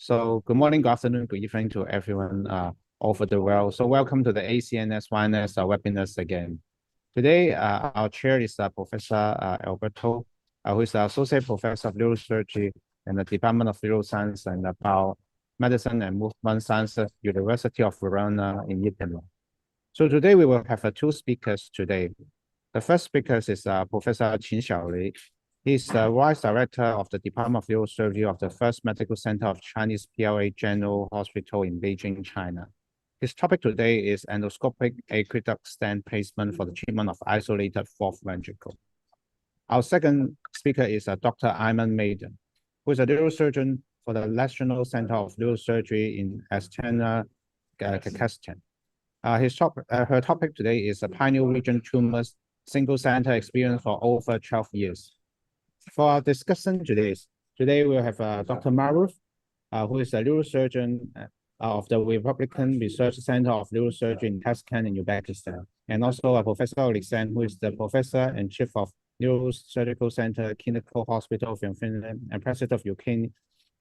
So good morning, good afternoon, good evening to everyone all over the world. So welcome to the ACNS YNS webinars again. Today, our chair is Professor Alberto, who is the Associate Professor of Neurosurgery in the Department of Neuroscience and Biomedicine and Movement Sciences, University of Verona in Italy. So today we will have two speakers today. The first speaker is Professor Qin Xiaolei. He's the Vice Director of the Department of Neurosurgery of the First Medical Center of Chinese PLA General Hospital in Beijing, China. His topic today is endoscopic aqueduct stent placement for the treatment of isolated fourth ventricle. Our second speaker is Dr. 𝐼𝑚𝑎𝑛 𝑀𝑎𝑖𝑑𝑎𝑛, who is a neurosurgeon for the National Center of Neurosurgery in 𝐸𝑠𝑡𝒂𝒃𝒃. Her topic today is pineal region tumors, single center experience for over 12 years. For our discussion today we'll have Dr. Maruf, who is a neurosurgeon of the Republican Research Center of Neurosurgery in Tashkent in Uzbekistan, and also Professor Alexand, who is the Professor and Chief of Neurosurgical Center, Clinical Hospital of Finland, and President of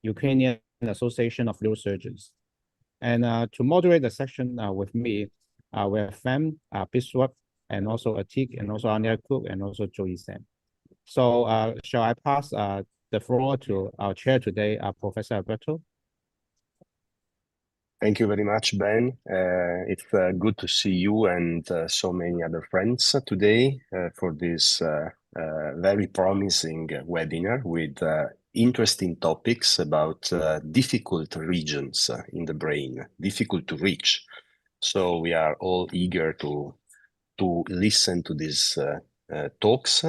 Ukrainian Association of Neurosurgeons. And to moderate the session with me, we have Fem, Biswap, and also Atik, and also Anya Cook, and also Joey Sam. So shall I pass the floor to our chair today, Professor Alberto? Thank you very much, Ben. It's good to see you and so many other friends today for this very promising webinar with interesting topics about difficult regions in the brain, difficult to reach. So we are all eager to listen to these talks.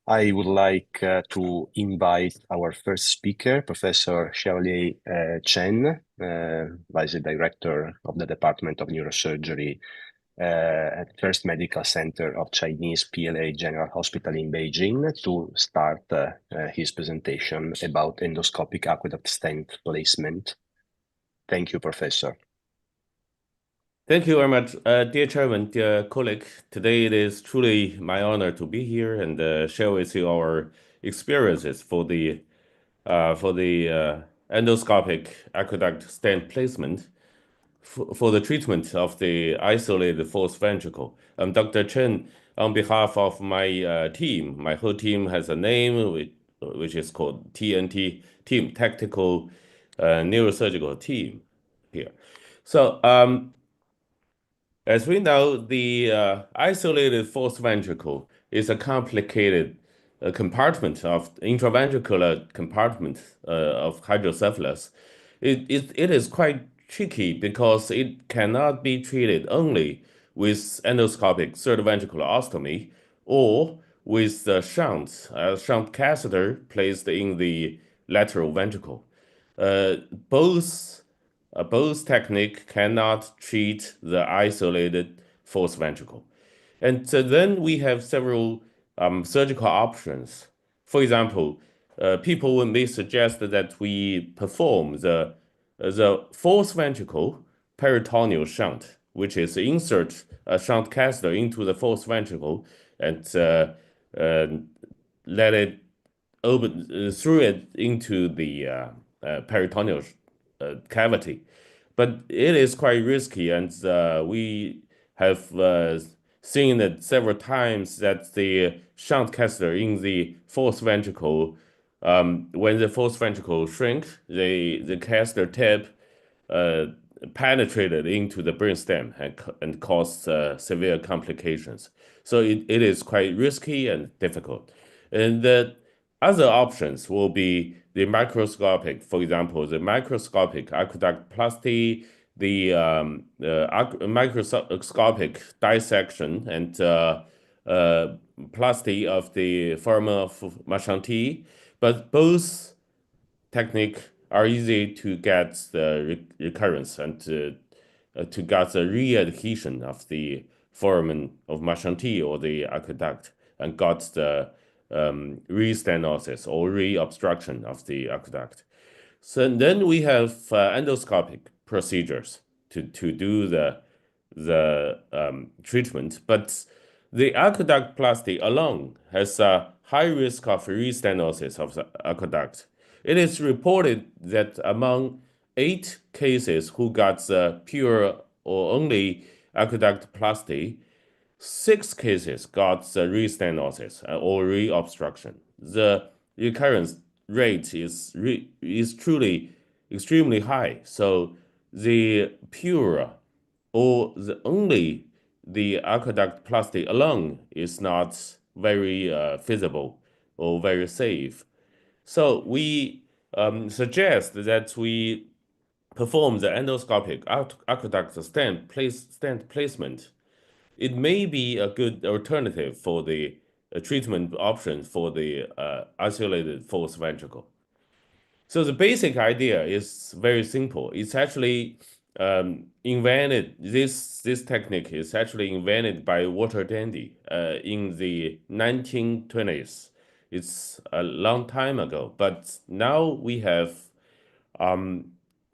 I would like to invite our first speaker, Professor Xiaolei Chen, Vice Director of the Department of Neurosurgery at First Medical Center of Chinese PLA General Hospital in Beijing, to start his presentation about endoscopic aqueduct stent placement. Thank you, Professor. Thank you very much, dear Chairman, dear colleague. Today it is truly my honor to be here and share with you our experiences for the endoscopic aqueduct stent placement for the treatment of the isolated fourth ventricle. I'm Dr. Chen. On behalf of my team, my whole team has a name which is called TNT, Team Tactical Neurosurgical Team here. So as we know, the isolated fourth ventricle is a complicated compartment of intraventricular compartment of hydrocephalus. It is quite tricky because it cannot be treated only with endoscopic third ventricular ostomy or with the shunt catheter placed in the lateral ventricle. Both technique cannot treat the isolated fourth ventricle. And so then we have several surgical options. For example, people may suggest that we perform the fourth ventricle peritoneal shunt, which is insert a shunt catheter into the fourth ventricle and let it open through it into the peritoneal cavity. But it is quite risky, and we have seen it several times that the shunt catheter in the fourth ventricle, when the fourth ventricle shrink, the catheter tip penetrated into the brainstem and caused severe complications. So it is quite risky and difficult. And the other options will be the microscopic, for example, the microscopic aqueductplasty, the microscopic dissection and plasty of the foramen of Machanti. But both techniques are easy to get the recurrence and to get the re-adhesion of the foramen of Machanti or the aqueduct and got the re-stenosis or re-obstruction of the aqueduct. So then we have endoscopic procedures to do the treatment, but the aqueductplasty alone has a high risk of re-stenosis of the aqueduct. It is reported that among 8 cases who got the pure or only aqueductoplasty. 6 cases got the restenosis or reobstruction. The recurrence rate is truly extremely high. So the pure or the aqueductoplasty alone is not very feasible or very safe. So we suggest that we perform the endoscopic aqueduct stent placement. It may be a good alternative for the treatment option for the isolated false ventricle. So the basic idea is very simple. It's actually invented. This technique is actually invented by Walter Dandy in the 1920s. It's a long time ago, but now we have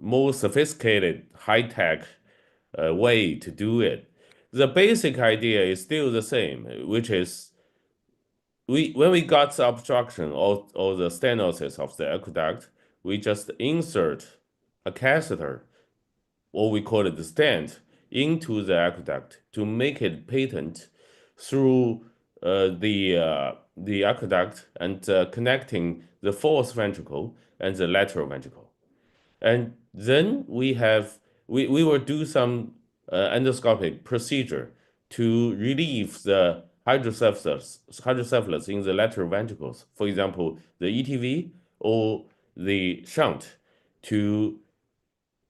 more sophisticated, high-tech way to do it. The basic idea is still the same, which is when we got the obstruction or the stenosis of the aqueduct, we just insert a catheter, or we call it the stent, into the aqueduct to make it patent through the aqueduct and connecting the false ventricle and the lateral ventricle. And then we will do some endoscopic procedure to relieve the hydrocephalus in the lateral ventricles, for example, the ETV or the shunt, to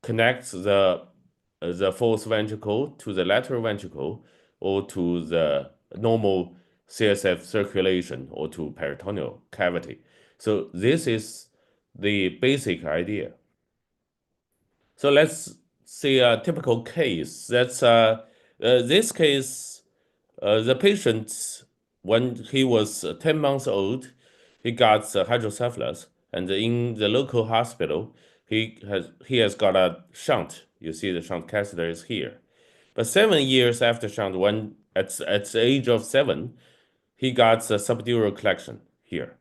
connect the false ventricle to the lateral ventricle or to the normal CSF circulation or to peritoneal cavity. So this is the basic idea. So let's see a typical case. That's this case, the patient, when he was 10 months old, he got hydrocephalus, and in the local hospital, he has got a shunt. You see the shunt catheter is here. But 7 years after shunt, when at the age of 7, he got a subdural collection here.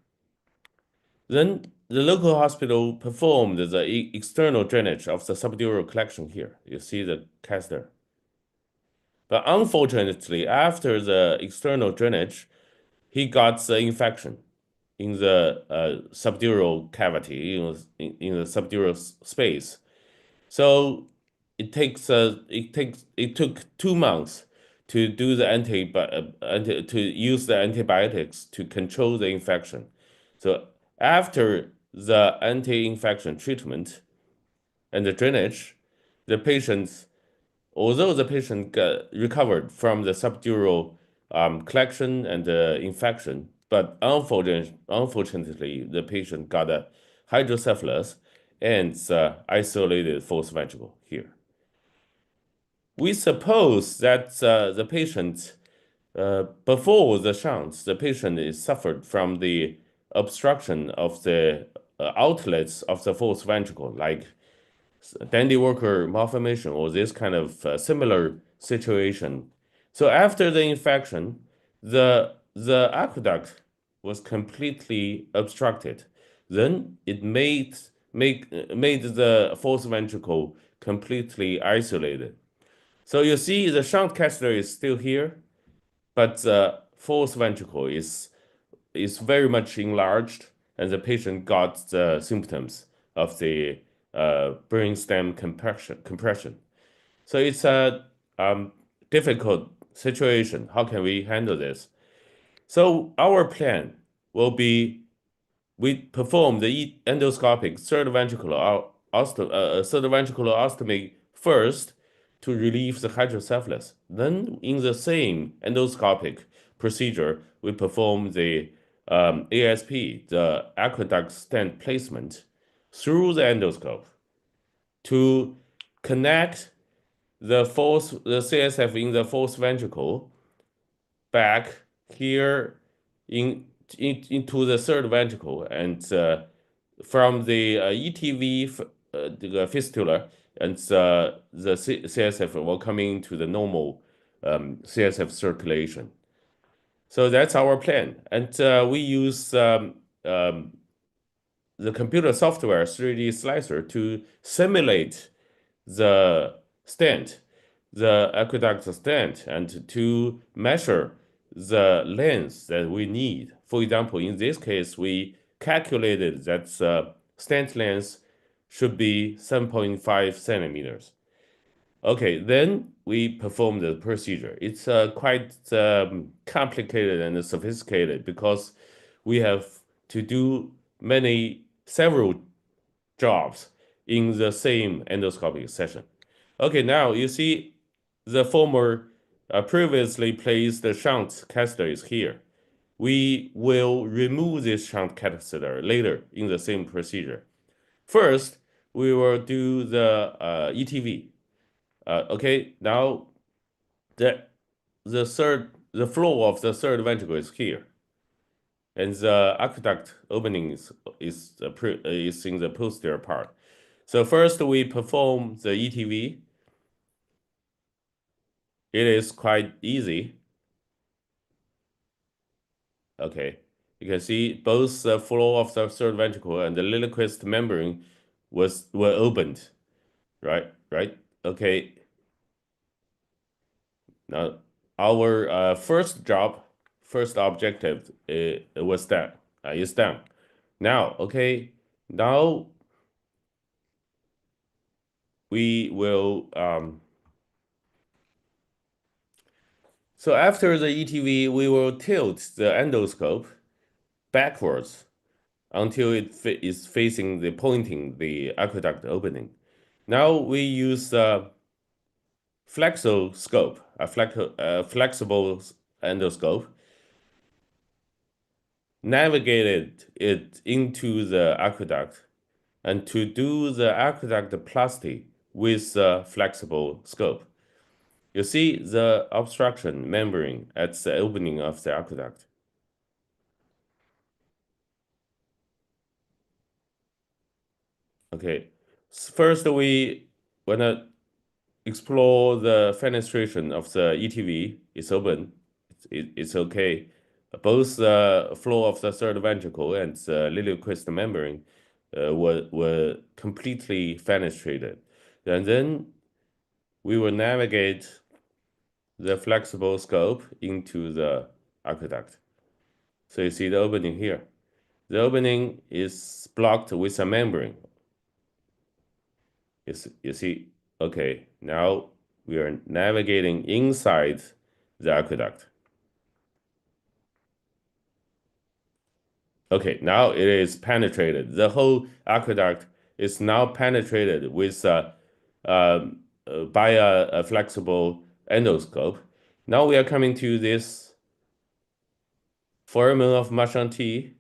Then the local hospital performed the external drainage of the subdural collection here. You see the catheter. But unfortunately, after the external drainage, he got the infection in the subdural cavity, in the subdural space. So it took 2 months to do the to use the antibiotics to control the infection. So after the anti-infection treatment and the drainage, although the patient recovered from the subdural collection and the infection, but unfortunately, the patient got a hydrocephalus and isolated false ventricle here. We suppose that the patient, before the shunt, the patient is suffered from the obstruction of the outlets of the false ventricle, like Dandy-Walker malformation or this kind of similar situation. So after the infection, the aqueduct was completely obstructed. Then it made the false ventricle completely isolated. So you see the shunt catheter is still here, but the false ventricle is very much enlarged, and the patient got the symptoms of the brainstem compression. So it's a difficult situation. How can we handle this? So our plan will be, we perform the endoscopic third ventricular ostomy first to relieve the hydrocephalus. Then in the same endoscopic procedure, we perform the ASP, the aqueduct stent placement, through the endoscope to connect the CSF in the false ventricle back here into the third ventricle, and from the ETV the fistula, and the CSF will come into the normal CSF circulation. So that's our plan, and we use the the computer software 3D slicer to simulate the stent, the aqueduct stent, and to measure the length that we need. For example, in this case, we calculated that the stent length should be 7.5 centimeters. Okay, then we perform the procedure. It's quite complicated and sophisticated because we have to do several jobs in the same endoscopic session. Okay, now you see the former previously placed shunt catheter is here. We will remove this shunt catheter later in the same procedure. First, we will do the ETV. Okay, now the flow of the third ventricle is here, and the aqueduct opening is in the posterior part. So first we perform the ETV. It is quite easy. Okay, you can see both the flow of the third ventricle and the Liliequist membrane were opened, right? Okay. Now our first objective is done. Now, okay, now we will so after the ETV, we will tilt the endoscope backwards until it is pointing the aqueduct opening. Now we use a flexoscope, a flexible endoscope, navigated it into the aqueduct, and to do the aqueductoplasty with a flexible scope. You see the obstruction membrane at the opening of the aqueduct. Okay, first we want to explore the fenestration of the ETV. It's open, it's okay. Both the flow of the third ventricle and the Liliequist membrane were completely fenestrated. And then we will navigate the flexible scope into the aqueduct. So you see the opening here. The opening is blocked with a membrane. You see, okay, now we are navigating inside the aqueduct. Okay, now it is penetrated. The whole aqueduct is now penetrated with by a flexible endoscope. Now we are coming to this foramen of Marchand-T.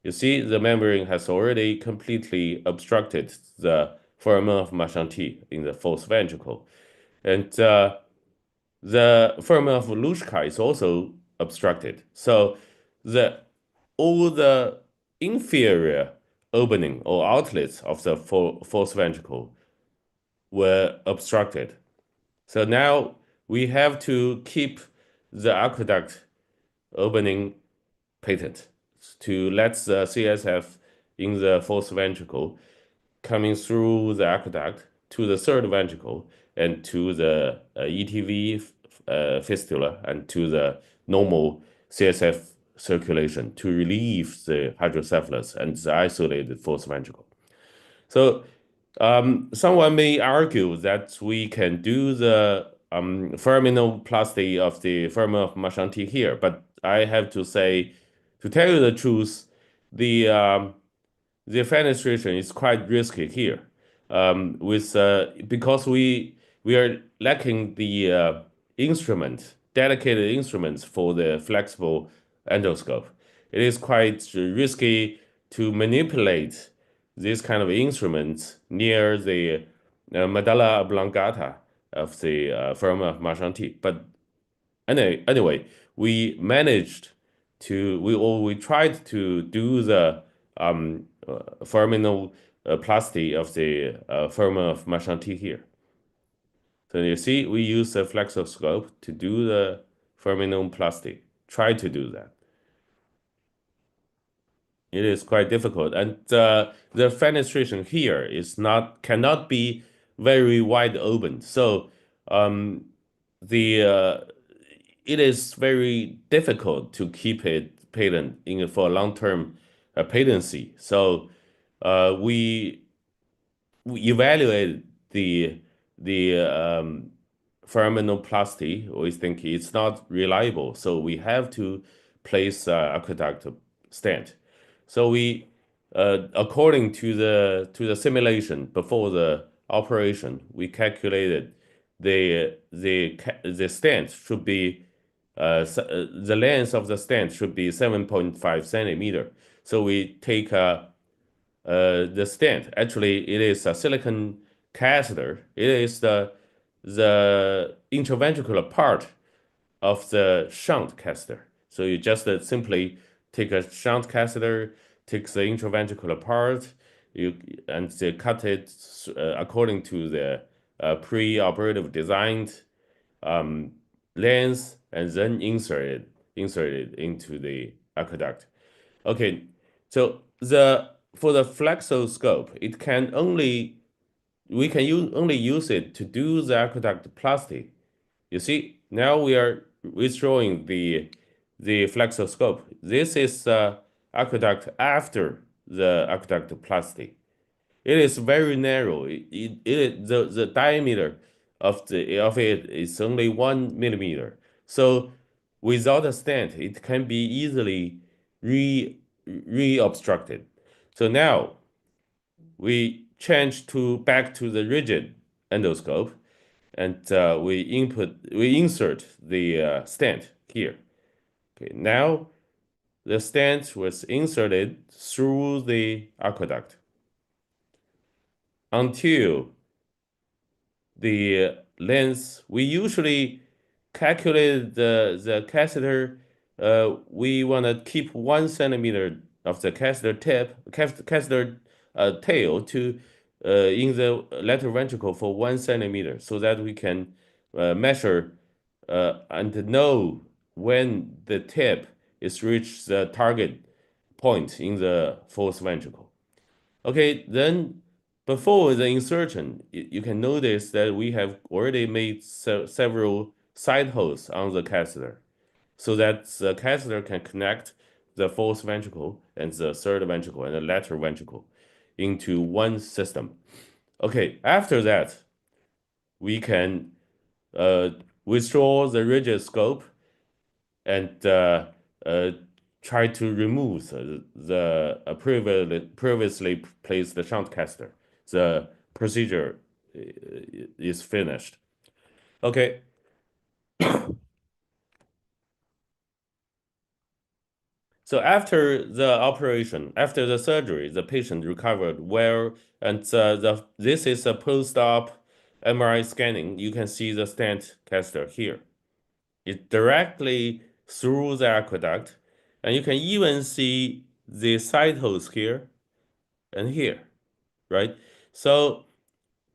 You see the membrane has already completely obstructed the foramen of Marchand-T in the fourth ventricle. And the foramen of Louchka is also obstructed. So all the inferior opening or outlets of the fourth ventricle were obstructed. So now we have to keep the aqueduct opening patent to let the CSF in the fourth ventricle coming through the aqueduct to the third ventricle and to the ETV fistula and to the normal CSF circulation to relieve the hydrocephalus and the isolated fourth ventricle. So someone may argue that we can do the foraminoplasty of the foramen of Marchand-T here, but I have to say, to tell you the truth, the fenestration is quite risky here, because we are lacking the dedicated instruments for the flexible endoscope. It is quite risky to manipulate this kind of instruments near the medulla oblongata of the foramen of Marchand-T. But anyway, we tried to do the foraminoplasty of the foramen of Marchand-T here. So you see, we use a flexoscope to do the foraminoplasty. Try to do that. It is quite difficult, and the fenestration here cannot be very wide open. So it is very difficult to keep it patent for long-term patency. So we evaluate the foraminoplasty. We think it's not reliable, so we have to place aqueduct stent. So we, according to the simulation before the operation, we calculated the stent should be the length of the stent should be 7.5 centimeter. So we take the stent. Actually, it is a silicon catheter. It is the intraventricular part of the shunt catheter. So you just simply take a shunt catheter, take the intraventricular part, and cut it according to the pre-operative designed length, and then insert it into the aqueduct. Okay, so for the flexoscope, we can only use it to do the aqueduct plasty. You see, now we are withdrawing the flexoscope. This is aqueduct after the aqueduct plasty. It is very narrow. The diameter of it is only 1 millimeter. So without a stent, it can be easily re-obstructed. So now we change back to the rigid endoscope, and we insert the stent here. Okay, now the stent was inserted through the aqueduct until the length. We usually calculate the catheter. We want to keep 1 centimeter of the catheter tail to in the lateral ventricle for 1 centimeter, so that we can measure and know when the tip is reached the target point in the fourth ventricle. Okay, then before the insertion, you can notice that we have already made several side holes on the catheter, so that the catheter can connect the fourth ventricle and the third ventricle and the lateral ventricle into one system. Okay, after that, we can withdraw the rigid scope and try to remove the previously placed shunt catheter. The procedure is finished. Okay. So after the operation, after the surgery, the patient recovered well, and this is a post-op MRI scanning. You can see the stent catheter here. It's directly through the aqueduct, and you can even see the side holes here and here, right? So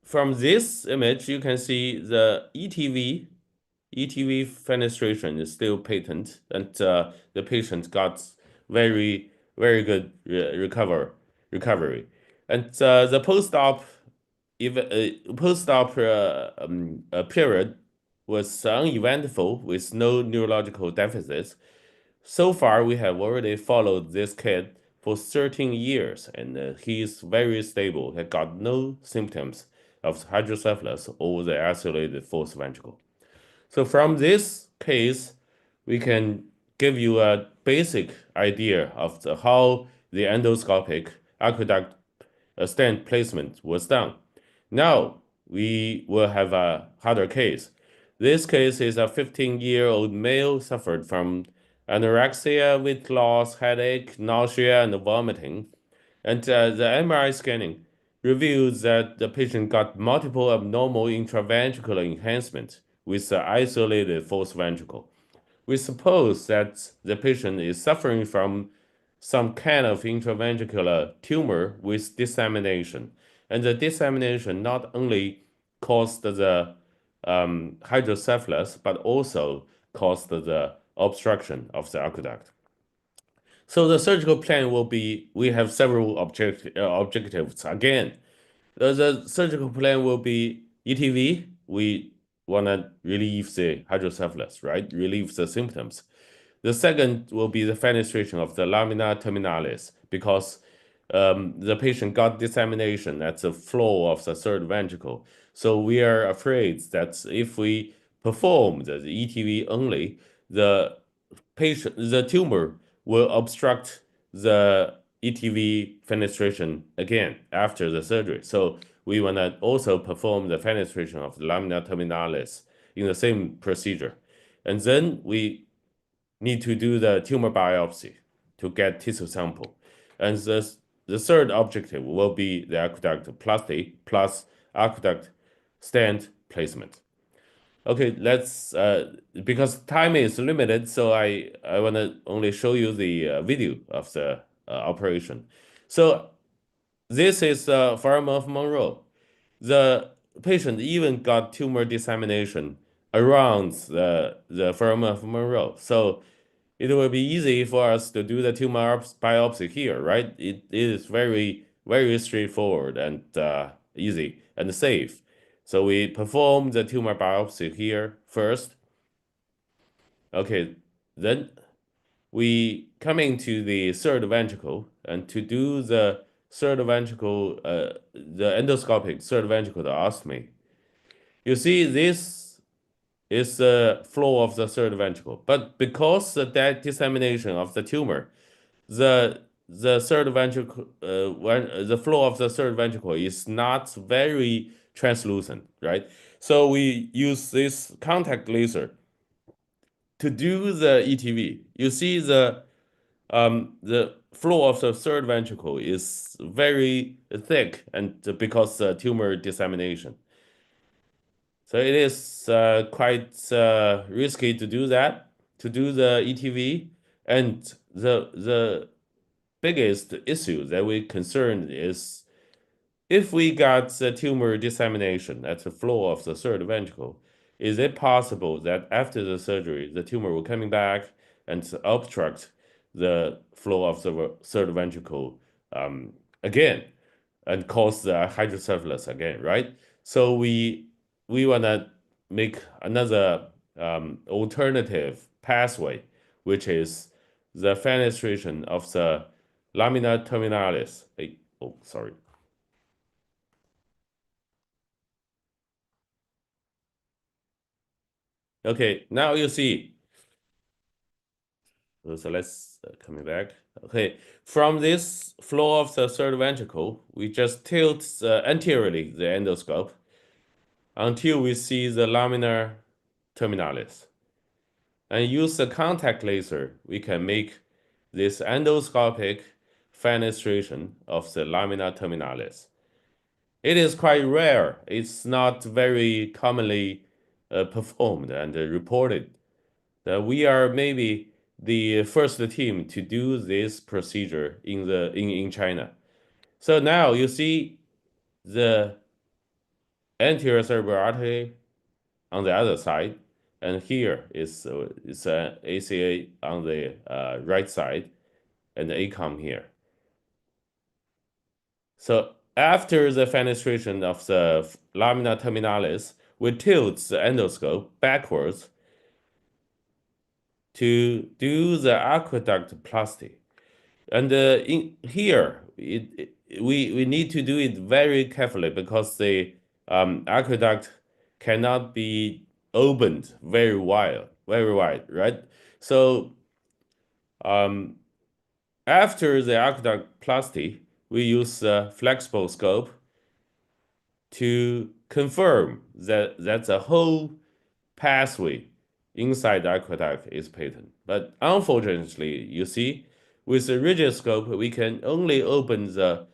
from this image, you can see the ETV fenestration is still patent, and the patient got very good recovery, and the post-op period was uneventful with no neurological deficits. So far, we have already followed this kid for 13 years, and he is very stable. He got no symptoms of hydrocephalus or the isolated fourth ventricle. So from this case, we can give you a basic idea of how the endoscopic aqueduct stent placement was done. Now we will have a harder case. This case is a 15-year-old male suffered from anorexia, weight loss, headache, nausea, and vomiting. And the MRI scanning reveals that the patient got multiple abnormal intraventricular enhancement with the isolated fourth ventricle. We suppose that the patient is suffering from some kind of intraventricular tumor with dissemination. And the dissemination not only caused the hydrocephalus, but also caused the obstruction of the aqueduct. So the surgical plan will be, we have several objectives. Again, the surgical plan will be ETV. We want to relieve the hydrocephalus, right? Relieve the symptoms. The second will be the fenestration of the lamina terminalis because the patient got dissemination at the floor of the third ventricle. So we are afraid that if we perform the ETV only, the tumor will obstruct the ETV fenestration again after the surgery. So we want to also perform the fenestration of the lamina terminalis in the same procedure. And then we need to do the tumor biopsy to get tissue sample. And the third objective will be the aqueduct plasty plus aqueduct stent placement. Okay, let's, because time is limited, so I want to only show you the video of the operation. So this is foramen of Monroe. The patient even got tumor dissemination around the foramen of Monroe. So it will be easy for us to do the tumor biopsy here, right? It is very, very straightforward and easy and safe. So we perform the tumor biopsy here first. Okay, then we come into the third ventricle, and to do the third ventricle, the endoscopic third ventricle ostomy. You see, this is the flow of the third ventricle, but because that dissemination of the tumor, the third ventricle, the flow of the third ventricle is not very translucent, right? So we use this contact laser to do the ETV. You see the flow of the third ventricle is very thick, and because tumor dissemination. So it is quite risky to do that, to do the ETV. And the biggest issue that we're concerned is if we got the tumor dissemination at the floor of the third ventricle, is it possible that after the surgery, the tumor will coming back and obstruct the flow of the third ventricle again and cause the hydrocephalus again, right? So we want to make another alternative pathway, which is the fenestration of the lamina terminalis. Oh, sorry. Okay, now you see. So let's coming back. Okay, from this floor of the third ventricle, we just tilt anteriorly the endoscope until we see the lamina terminalis. And use the contact laser, we can make this endoscopic fenestration of the lamina terminalis. It is quite rare. It's not very commonly performed and reported. We are maybe the first team to do this procedure in China. So now you see the anterior cerebral artery on the other side, and here is ACA on the right side, and the ACOM here. So after the fenestration of the lamina terminalis, we tilt the endoscope backwards to do the aqueduct plasty. And in here, we need to do it very carefully because the aqueduct cannot be opened very wide, right? So after the aqueduct plasty, we use a flexible scope to confirm that the whole pathway inside the aqueduct is patent. But unfortunately, you see, with the rigid scope, we can only open the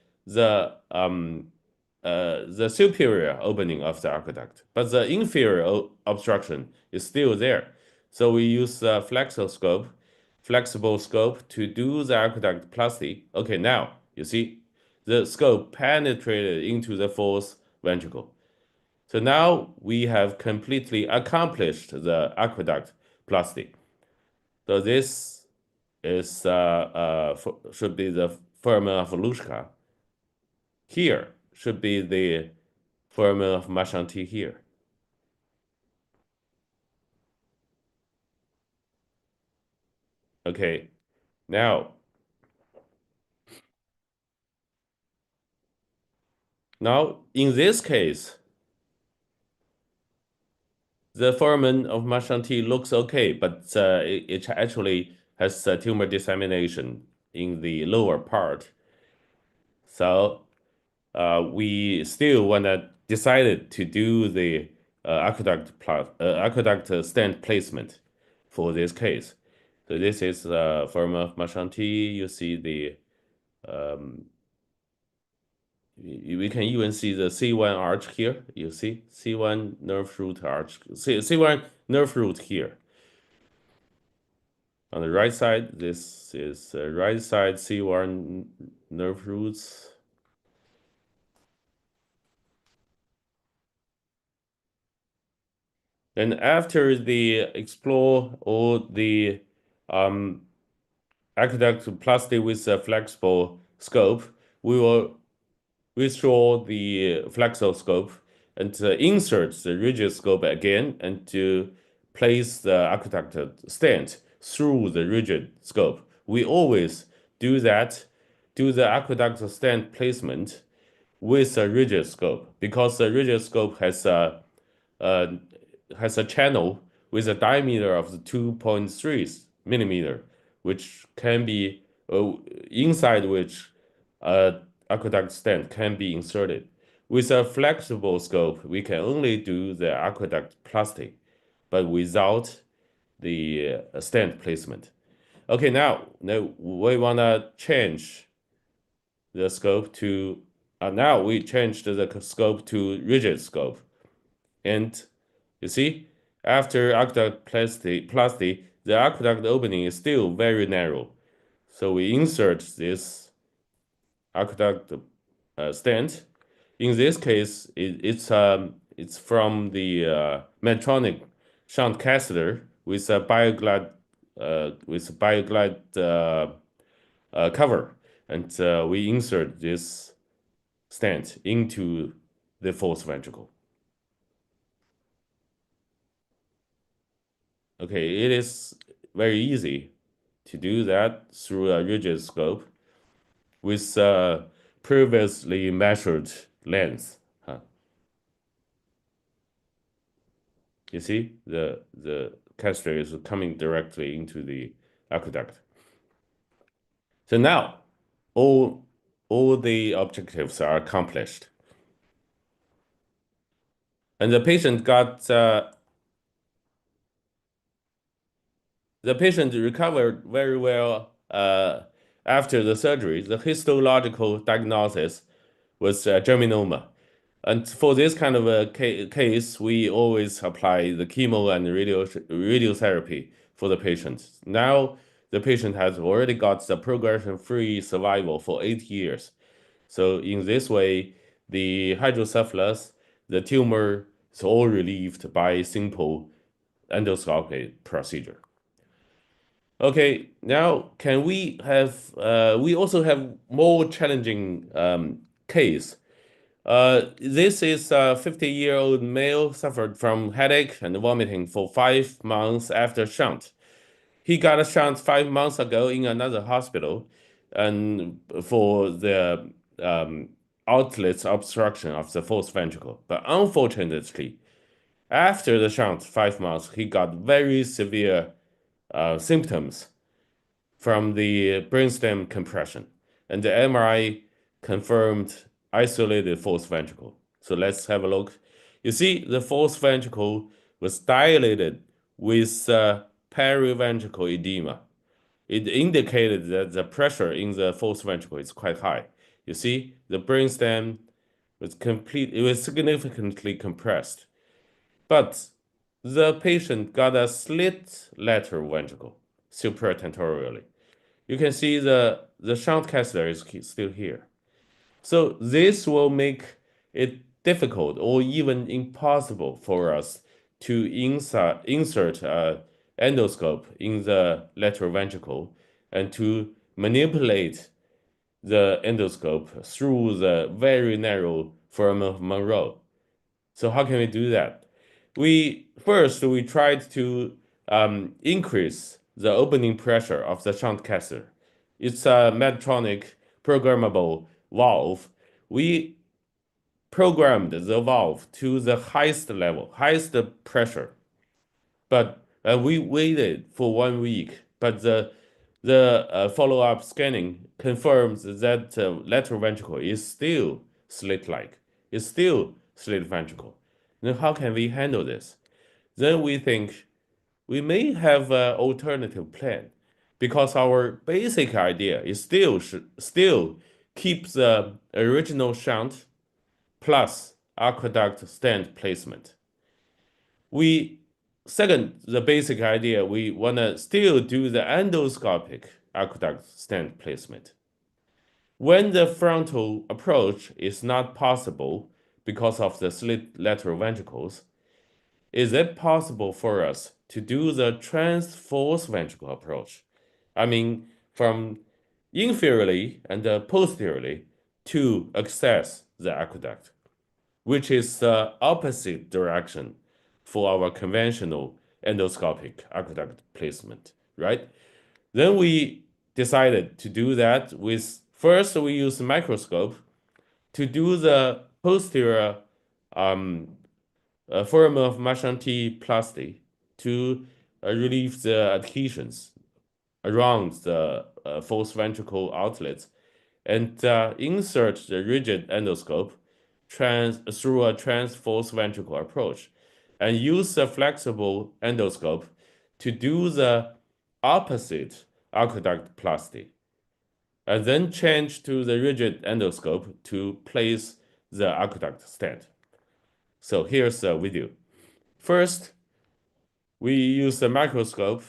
superior opening of the aqueduct, but the inferior obstruction is still there. So we use the flexible scope to do the aqueduct plasty. Okay, now you see the scope penetrated into the fourth ventricle. So now we have completely accomplished the aqueduct plasty. So this is should be the foramen of Luschka. Here should be the foramen of Email-T here. Okay, now in this case, the foramen of Email-T looks okay, but it actually has tumor dissemination in the lower part. So we still decided to do the aqueduct stent placement for this case. So this is foramen of Email-T. You see the we can even see the C1 arch here. You see C1 nerve root arch, C1 nerve root here. On the right side, this is right side C1 nerve roots. And after the explore or the aqueduct plastic with a flexible scope, we will withdraw the flexible scope and insert the rigid scope again and to place the aqueduct stent through the rigid scope. We always do that, do the aqueduct stent placement with a rigid scope, because the rigid scope has a channel with a diameter of 2.3 millimeter, which can be inside which aqueduct stent can be inserted. With a flexible scope, we can only do the aqueduct plastic, but without the stent placement. Okay, now we want to change the scope to, now we changed the scope to rigid scope. And you see, after aqueduct plastic, the aqueduct opening is still very narrow. So we insert this aqueduct stent. In this case, it's from the Medtronic shunt catheter with a BioGlide cover, and we insert this stent into the fourth ventricle. Okay, it is very easy to do that through a rigid scope with previously measured length. You see, the catheter is coming directly into the aqueduct. So now, all the objectives are accomplished. And the patient recovered very well after the surgery. The histological diagnosis was germinoma. And for this kind of a case, we always apply the chemo and radiotherapy for the patient. Now, the patient has already got the progression-free survival for 8 years. So in this way, the hydrocephalus, the tumor is all relieved by simple endoscopic procedure. Okay, now can we have, we also have more challenging case. This is a 50-year-old male suffered from headache and vomiting for 5 months after shunt. He got a shunt 5 months ago in another hospital, and for the outlet obstruction of the fourth ventricle. But unfortunately, after the shunt 5 months, he got very severe symptoms from the brainstem compression, and the MRI confirmed isolated fourth ventricle. So let's have a look. You see, the fourth ventricle was dilated with periventricle edema. It indicated that the pressure in the fourth ventricle is quite high. You see, the brainstem was significantly compressed. But the patient got a slit lateral ventricle supratentorially. You can see the shunt catheter is still here. So this will make it difficult or even impossible for us to insert an endoscope in the lateral ventricle and to manipulate the endoscope through the very narrow foramen of Monro. So how can we do that? First, we tried to increase the opening pressure of the shunt catheter. It's a Medtronic programmable valve. We programmed the valve to the highest level, highest pressure. But we waited for 1 week, but the follow-up scanning confirms that lateral ventricle is still slit-like, is still slit ventricle. Then how can we handle this? Then we think we may have an alternative plan, because our basic idea is still keep the original shunt plus aqueduct stent placement. Second, the basic idea, we want to still do the endoscopic aqueduct stent placement. When the frontal approach is not possible because of the slit lateral ventricles, is it possible for us to do the transverse ventricle approach? I mean, from inferiorly and posteriorly to access the aqueduct, which is the opposite direction for our conventional endoscopic aqueduct placement, right? Then we decided to do that first we use a microscope to do the posterior foramen of Marchand-Plasty to relieve the adhesions around the false ventricle outlets, and insert the rigid endoscope through a transverse ventricle approach, and use a flexible endoscope to do the opposite aqueduct plasty, and then change to the rigid endoscope to place the aqueduct stent. So here's a video. First, we use the microscope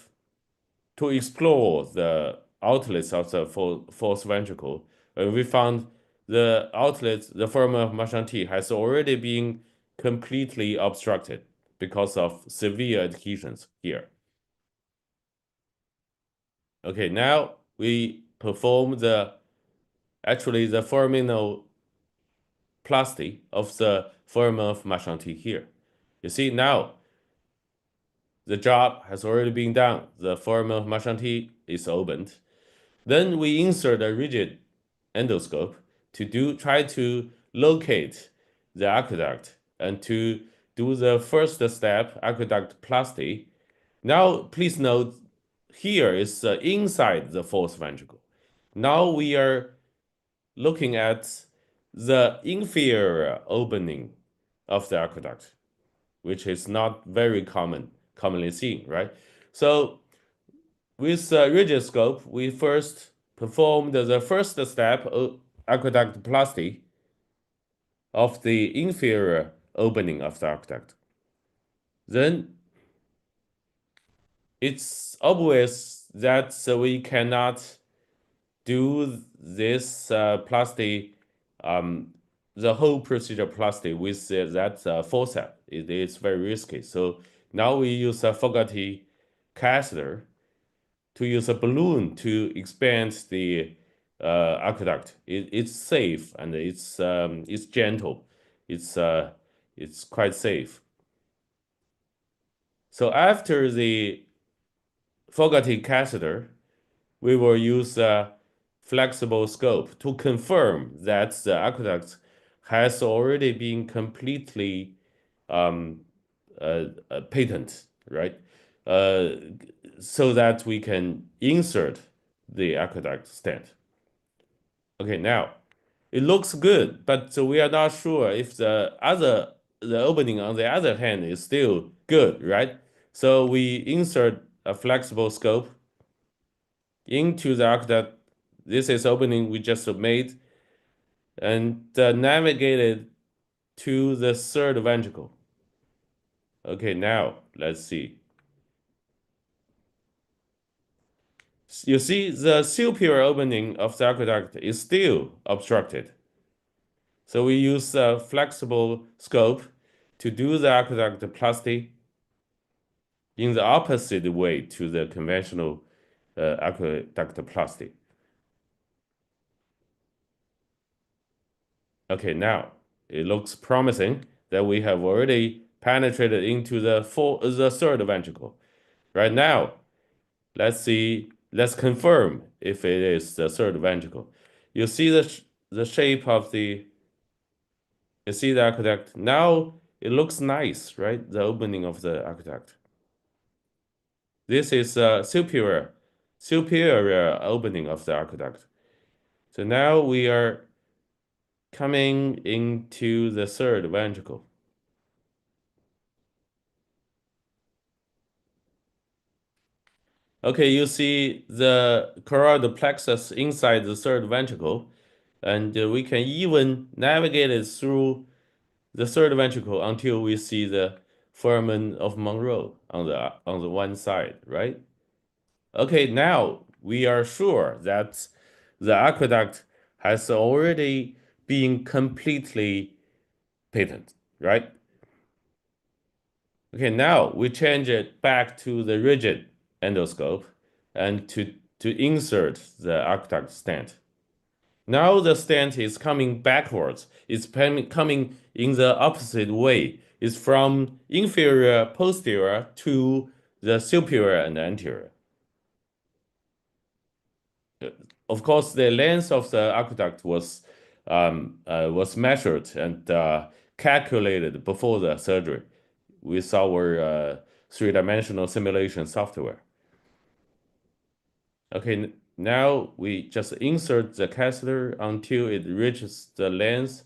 to explore the outlets of the false ventricle, and we found the outlet, the foramen of Marchand has already been completely obstructed because of severe adhesions here. Okay, now we perform the foraminoplasty of the foramen of Marchand here. You see, now the job has already been done. The foramen of Marchand is opened. Then we insert a rigid endoscope to try to locate the aqueduct and to do the first step, aqueduct plasty. Now, please note, here is inside the false ventricle. Now we are looking at the inferior opening of the aqueduct, which is not very commonly seen, right? So with rigid scope, we first performed the first step, aqueduct plasty of the inferior opening of the aqueduct. Then it's obvious that we cannot do this plasty, the whole procedure plasty with that forceps. It is very risky. So now we use a Fogarty catheter to use a balloon to expand the aqueduct. It's safe and it's gentle. It's quite safe. So after the Fogarty catheter, we will use a flexible scope to confirm that the aqueduct has already been completely patent, right? So that we can insert the aqueduct stent. Okay, now it looks good, but we are not sure if the opening on the other hand is still good, right? So we insert a flexible scope into the aqueduct. This is opening we just made, and navigated to the third ventricle. Okay, now let's see. You see, the superior opening of the aqueduct is still obstructed. So we use a flexible scope to do the aqueduct plasty in the opposite way to the conventional aqueductoplasty. Okay, now it looks promising that we have already penetrated into the third ventricle. Right now, let's confirm if it is the third ventricle. You see the shape of the aqueduct. Now it looks nice, right? The opening of the aqueduct. This is a superior opening of the aqueduct. So now we are coming into the third ventricle. Okay, you see the choroidal plexus inside the third ventricle, and we can even navigate it through the third ventricle until we see the foramen of Monro on the one side, right? Okay, now we are sure that the aqueduct has already been completely patent, right? Okay, now we change it back to the rigid endoscope and to insert the aqueduct stent. Now the stent is coming backwards. It's coming in the opposite way. It's from inferior posterior to the superior and anterior. Of course, the length of the aqueduct was measured and calculated before the surgery with our three-dimensional simulation software. Okay, now we just insert the catheter until it reaches the length.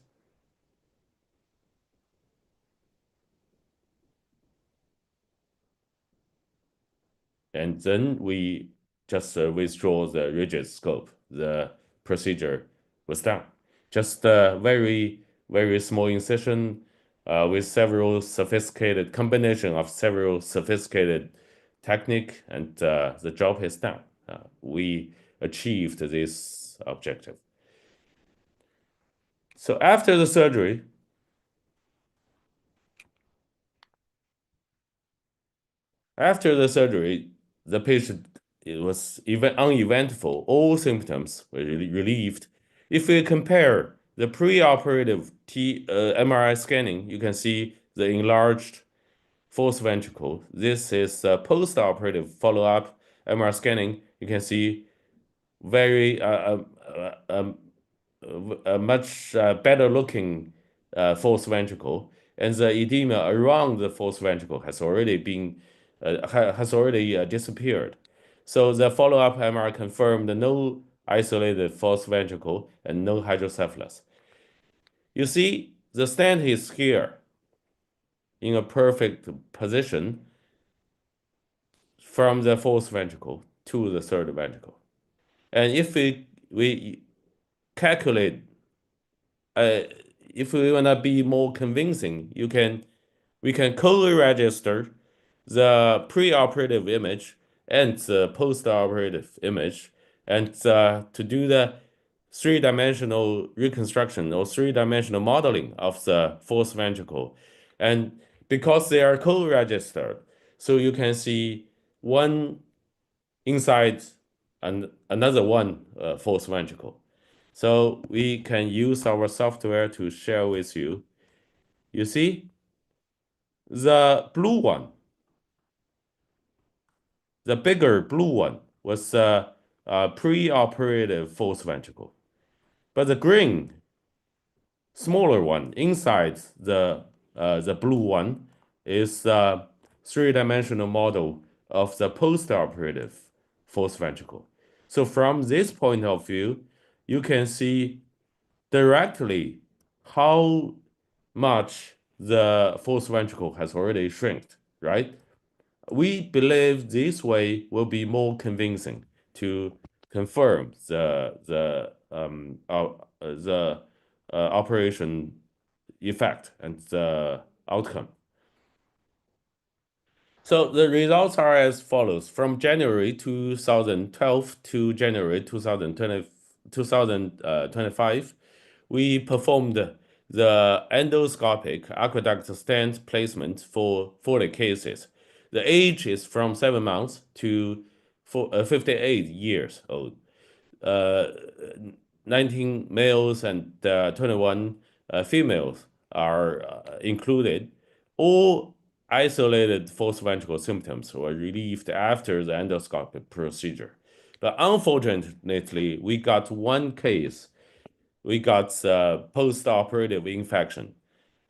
And then we just withdraw the rigid scope. The procedure was done. Just a very, very small incision with several sophisticated combination of several sophisticated technique, and the job is done. We achieved this objective. So after the surgery, the patient, it was uneventful. All symptoms were relieved. If we compare the preoperative MRI scanning, you can see the enlarged fourth ventricle. This is post-operative follow-up MRI scanning. You can see very much better looking fourth ventricle, and the edema around the fourth ventricle has already disappeared. So the follow-up MRI confirmed no isolated fourth ventricle and no hydrocephalus. You see, the stent is here in a perfect position from the fourth ventricle to the third ventricle. And if we calculate, if we want to be more convincing, we can co-register the preoperative image and the post-operative image, and to do the three-dimensional reconstruction or three-dimensional modeling of the fourth ventricle. And because they are co-registered, so you can see one inside and another one fourth ventricle. So we can use our software to share with you. You see, the blue one, the bigger blue one was a preoperative fourth ventricle. But the green, smaller one inside the blue one is a three-dimensional model of the postoperative fourth ventricle. So from this point of view, you can see directly how much the fourth ventricle has already shrinked, right? We believe this way will be more convincing to confirm the operation effect and the outcome. So the results are as follows. From January 2012 to January 2025, we performed the endoscopic aqueduct stent placement for 40 cases. The age is from 7 months to 58 years old. 19 males and 21 females are included. All isolated false ventricle symptoms were relieved after the endoscopic procedure. But unfortunately, we got one case. We got post-operative infection,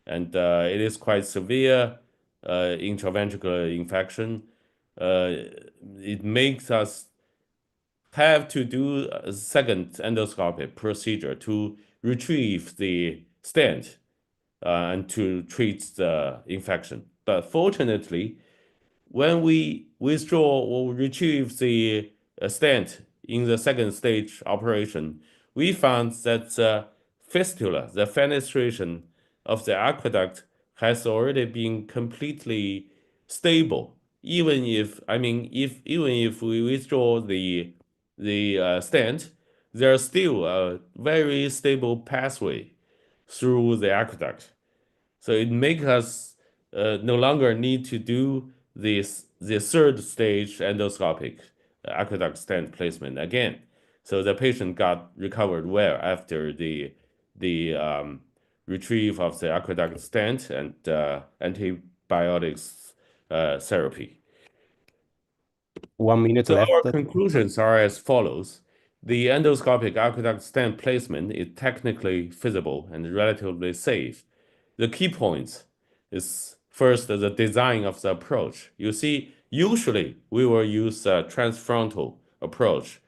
and it is quite severe intraventricular infection. It makes us have to do a second endoscopic procedure to retrieve the stent and to treat the infection. But fortunately, when we withdraw or retrieve the stent in the second stage operation, we found that the fistula, the fenestration of the aqueduct, has already been completely stable. Even if we withdraw the stent, there's still a very stable pathway through the aqueduct. So it makes us no longer need to do the third stage endoscopic aqueduct stent placement again. So the patient got recovered well after the retrieve of the aqueduct stent and antibiotics therapy. 1 minute So left. our conclusions are as follows. The endoscopic aqueduct stent placement is technically feasible and relatively safe. The key points is first the design of the approach. You see, usually we will use a transfrontal approach,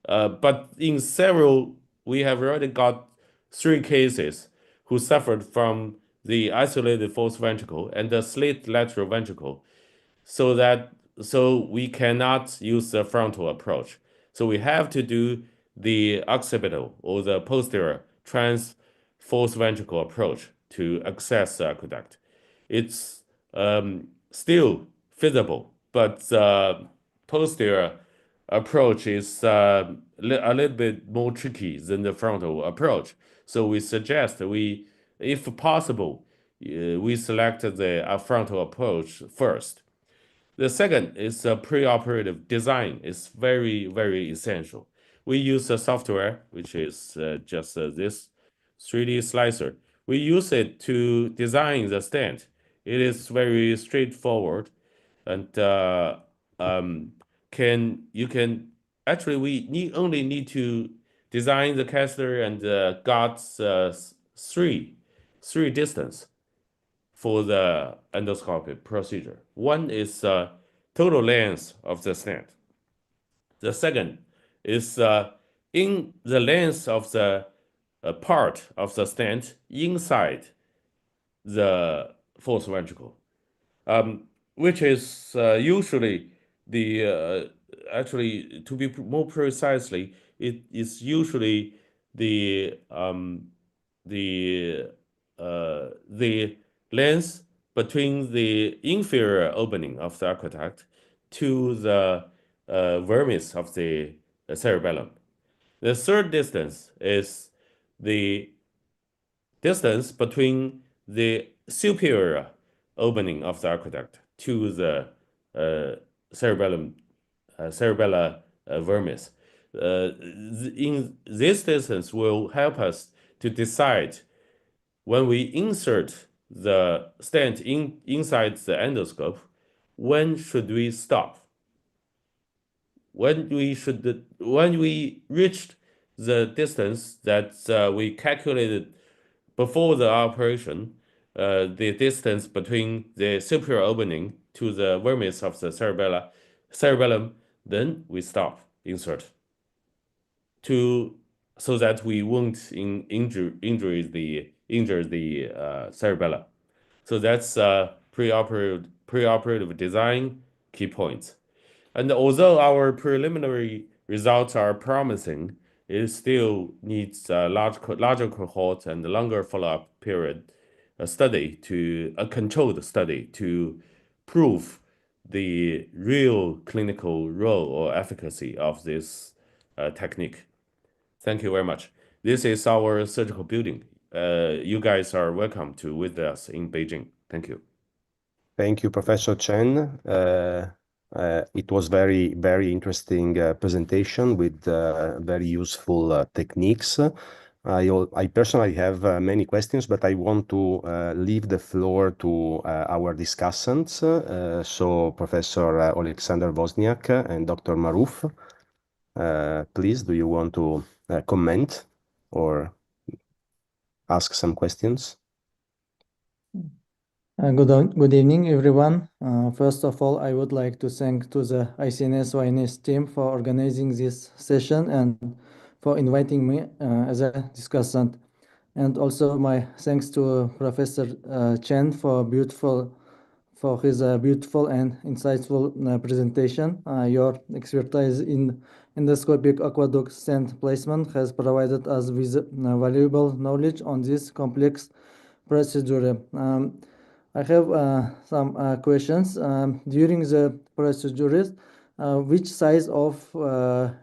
but in several, we have already got 3 cases who suffered from the isolated false ventricle and the slit lateral ventricle, so we cannot use the frontal approach. So we have to do the occipital or the posterior trans false ventricle approach to access the aqueduct. It's still feasible, but the posterior approach is a little bit more tricky than the frontal approach. So we suggest if possible, we select the frontal approach first. The second is preoperative design is very, very essential. We use a software, which is just this 3D slicer. We use it to design the stent. It is very straightforward, and we only need to design the catheter and got three distance for the endoscopic procedure. One is total length of the stent. The second is in the length of the part of the stent inside the false ventricle, which is usually actually, to be more precisely, it is usually the length between the inferior opening of the aqueduct to the vermis of the cerebellum. The third distance is the distance between the superior opening of the aqueduct to the cerebellar vermis. In this distance will help us to decide when we insert the stent inside the endoscope, when should we stop? When we reached the distance that we calculated before the operation, the distance between the superior opening to the vermis of the cerebellum, then we stop insert so that we won't injure the cerebellum. So that's preoperative design key points. And although our preliminary results are promising, it still needs a larger cohort and a longer follow-up period, a controlled study to prove the real clinical role or efficacy of this technique. Thank you very much. This is our surgical building. You guys are welcome to visit us in Beijing. Thank you. Thank you, Professor Chen. It was very interesting presentation with very useful techniques. I personally have many questions, but I want to leave the floor to our discussants. So Professor Alexander Wozniak and Dr. Maruf, please, do you want to comment or ask some questions? Good evening, everyone. First of all, I would like to thank to the ACNS YNS team for organizing this session and for inviting me as a discussant. And also my thanks to Professor Chen for his beautiful and insightful presentation. Your expertise in endoscopic aqueduct stent placement has provided us with valuable knowledge on this complex procedure. I have some questions. During the procedures, which size of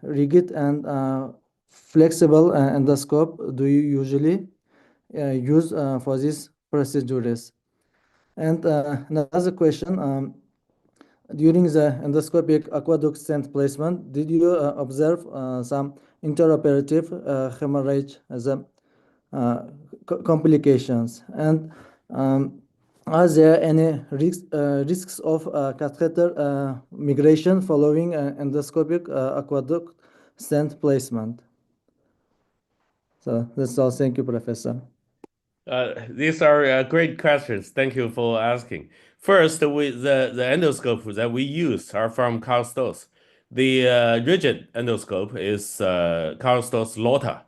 rigid and flexible endoscope do you usually use for these procedures? And another question, during the endoscopic aqueduct stent placement, did you observe some intraoperative hemorrhage as a complications? And are there any risks of catheter migration following endoscopic aqueduct stent placement? So that's all. Thank you, Professor. These are great questions. Thank you for asking. First, with the endoscope that we use are from Karl Stoss. The rigid endoscope is Karl Stoss LOTA.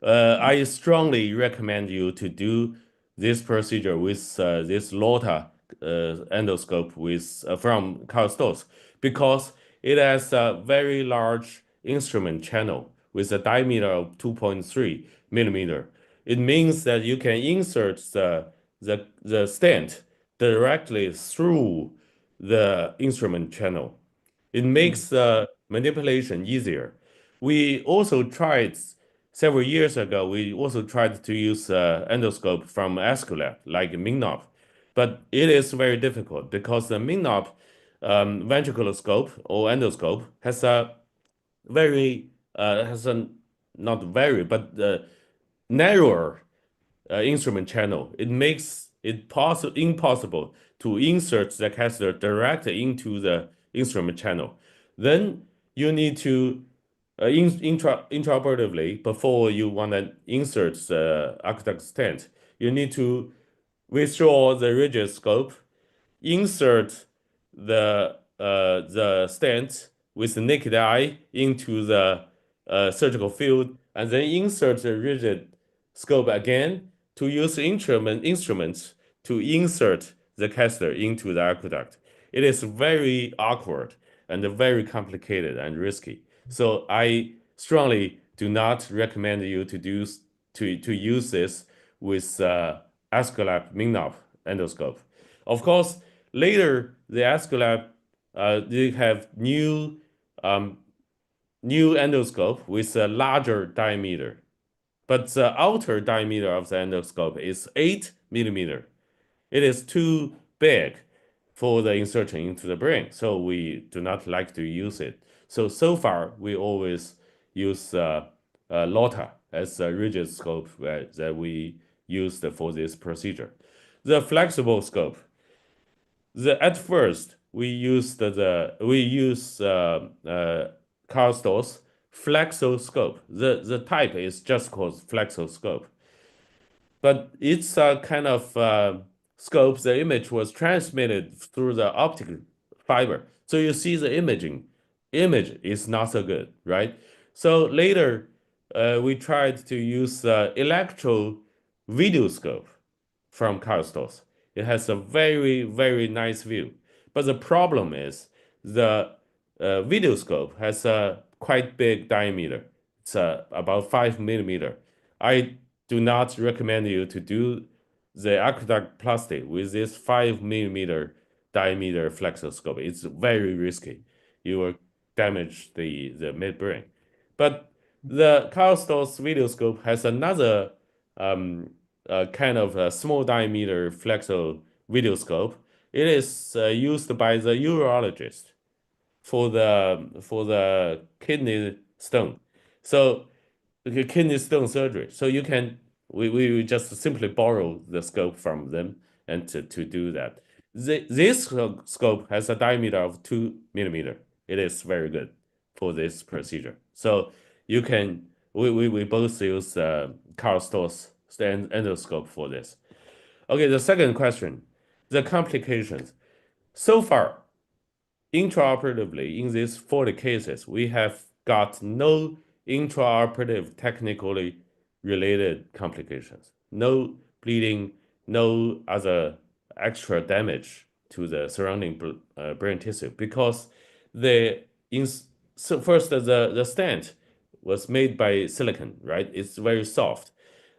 I strongly recommend you to do this procedure with this LOTA endoscope with from Karl Stoss because it has a very large instrument channel with a diameter of 2.3 millimeter. It means that you can insert the stent directly through the instrument channel. It makes manipulation easier. We also tried several years ago. We also tried to use endoscope from Aesculap, like MINOP, but it is very difficult because the MINOP ventriculoscope or endoscope has a very not very but narrower instrument channel. It makes it impossible to insert the catheter directly into the instrument channel. Then you need to intraoperatively, before you want to insert the aqueduct stent, you need to withdraw the rigid scope, insert the stent with the naked eye into the surgical field, and then insert the rigid scope again to use instruments to insert the catheter into the aqueduct. It is very awkward and very complicated and risky. So I strongly do not recommend you to use this with Aesculap MINOP endoscope. Of course, later the Aesculap they have new endoscope with a larger diameter, but the outer diameter of the endoscope is 8 millimeter. It is too big for the insertion into the brain, so we do not like to use it. So far, we always use LOTA as a rigid scope that we used for this procedure. The flexible scope. At first, we use Karl Stoss flexoscope. The type is just called flexoscope, but it's a kind of scope. The image was transmitted through the optic fiber, so you see the image is not so good, right? So later, we tried to use electro video scope from Karl Stoss. It has a very nice view, but the problem is the video scope has a quite big diameter. It's about 5 millimeter. I do not recommend you to do the aqueduct plastic with this 5 millimeter diameter flexoscope. It's very risky. You will damage the midbrain. But the Karl Stoss video scope has another kind of a small diameter flexo video scope. It is used by the urologist. for the kidney stone. So the kidney stone surgery. So you can we just simply borrow the scope from them and to do that. This scope has a diameter of 2 millimeter. It is very good for this procedure. So you can we both use Karl Stoll's endoscope for this. Okay, the second question, the complications. So far, intraoperatively, in these 40 cases, we have got no intraoperative technically related complications, no bleeding, no other extra damage to the surrounding brain tissue, because first the stent was made by silicon, right? It's very soft.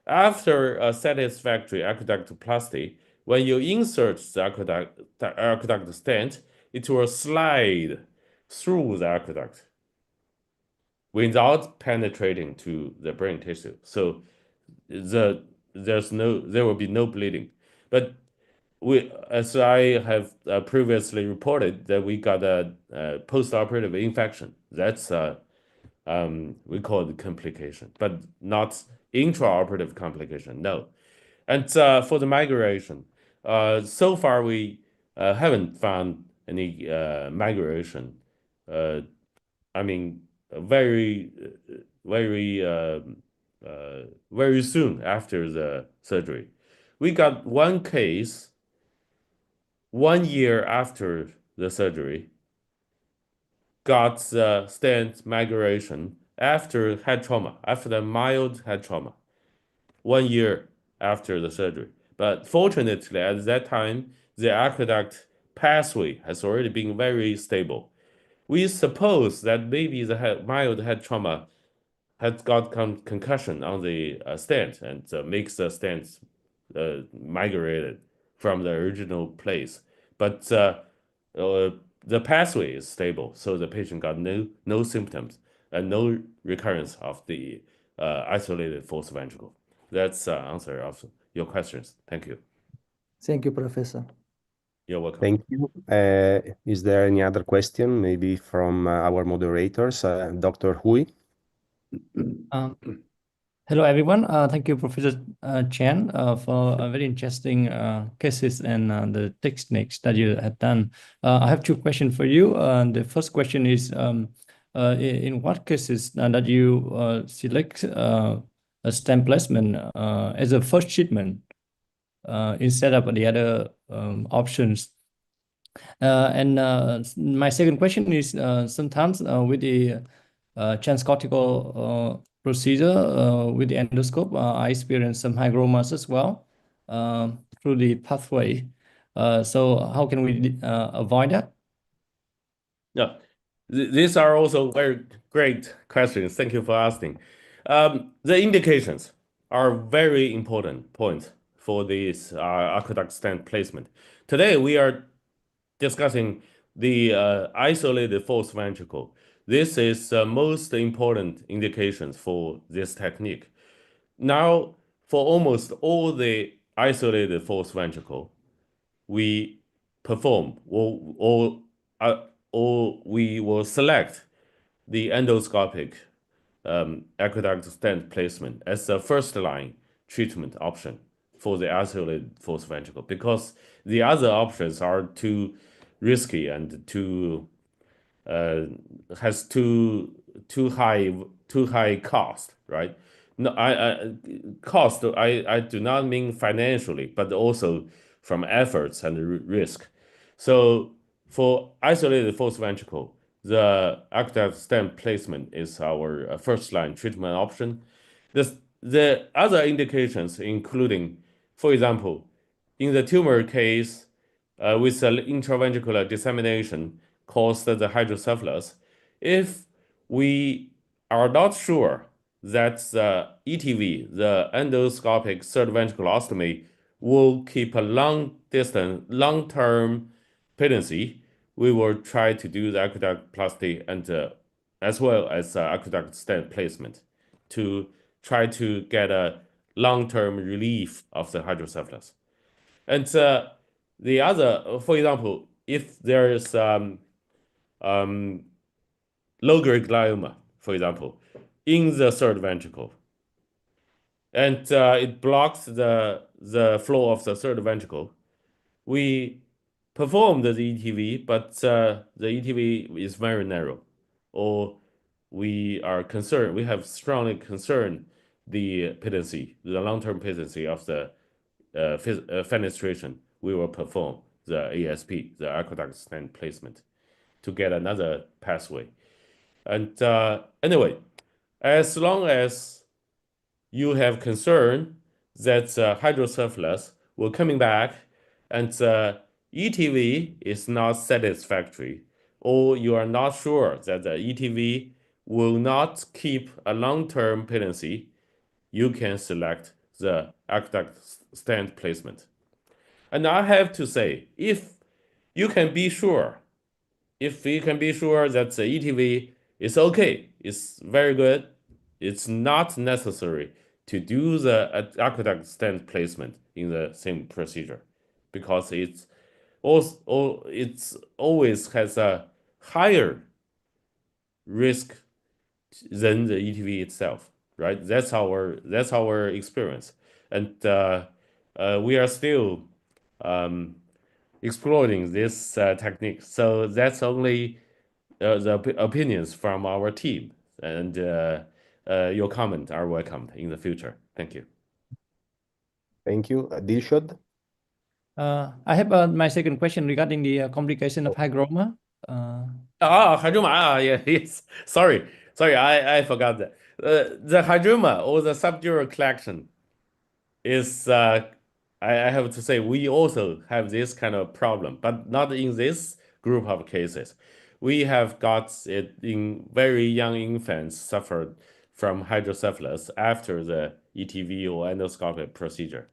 After a satisfactory aqueductoplasty, when you insert the aqueduct stent, it will slide through the aqueduct without penetrating to the brain tissue. So there will be no bleeding. But as I have previously reported, that we got a postoperative infection. That's we call it complication, but not intraoperative complication. No. And for the migration, so far we haven't found any migration. I mean, very soon after the surgery. We got one case 1 year after the surgery, got the stent migration after head trauma, after the mild head trauma, 1 year after the surgery. But fortunately, at that time, the aqueduct pathway has already been very stable. We suppose that maybe the mild head trauma has got concussion on the stent and makes the stent migrated from the original place. But the pathway is stable, so the patient got no symptoms and no recurrence of the isolated false ventricle. That's the answer of your questions. Thank you. Thank you, Professor. You're welcome. Thank you. Is there any other question, maybe from our moderators? Dr. Hui? Hello, everyone. Thank you, Professor Chen, for very interesting cases and the techniques that you have done. I have two questions for you. The first question is, in what cases that you select a stent placement as a first treatment instead of the other options? And my second question is, sometimes with the transcortical procedure with the endoscope, I experienced some hygromas as well through the pathway. So how can we avoid that? Yeah, these are also very great questions. Thank you for asking. The indications are very important point for this aqueduct stent placement. Today we are discussing the isolated false ventricle. This is the most important indications for this technique. Now, for almost all the isolated false ventricle, we perform or we will select the endoscopic aqueduct stent placement as the first line treatment option for the isolated false ventricle, because the other options are too risky and too has too high cost, right? No, I do not mean financially, but also from efforts and risk. So for isolated false ventricle, the aqueduct stent placement is our first line treatment option. The other indications, including, for example, in the tumor case, with the intraventricular dissemination caused the hydrocephalus, if we are not sure that the ETV, the endoscopic third ventricular ostomy, will keep a long-term patency, we will try to do the aqueductoplasty and as well as aqueduct stent placement to try to get a long-term relief of the hydrocephalus. And the other, for example, if there is low-grade glioma, for example, in the third ventricle. And it blocks the flow of the third ventricle. We performed the ETV, but the ETV is very narrow, or we have strongly concerned the patency, the long-term patency of the fenestration. We will perform the ASP, the aqueduct stent placement, to get another pathway. And anyway, as long as you have concern that hydrocephalus will coming back and ETV is not satisfactory, or you are not sure that the ETV will not keep a long-term patency, you can select the aqueduct stent placement. And I have to say, if you can be sure that the ETV is okay, it's very good, it's not necessary to do the aqueduct stent placement in the same procedure, because it's always has a higher risk than the ETV itself, right? That's our experience, and we are still exploring this technique. So that's only the opinions from our team, and your comments are welcomed in the future. Thank you. Thank you. Dilshad? I have my second question regarding the complication of hygroma. Hydroma. Yeah, yes. Sorry, I forgot that. The hydroma, or the subdural collection, is I have to say, we also have this kind of problem, but not in this group of cases. We have got it in very young infants suffered from hydrocephalus after the ETV or endoscopic procedure.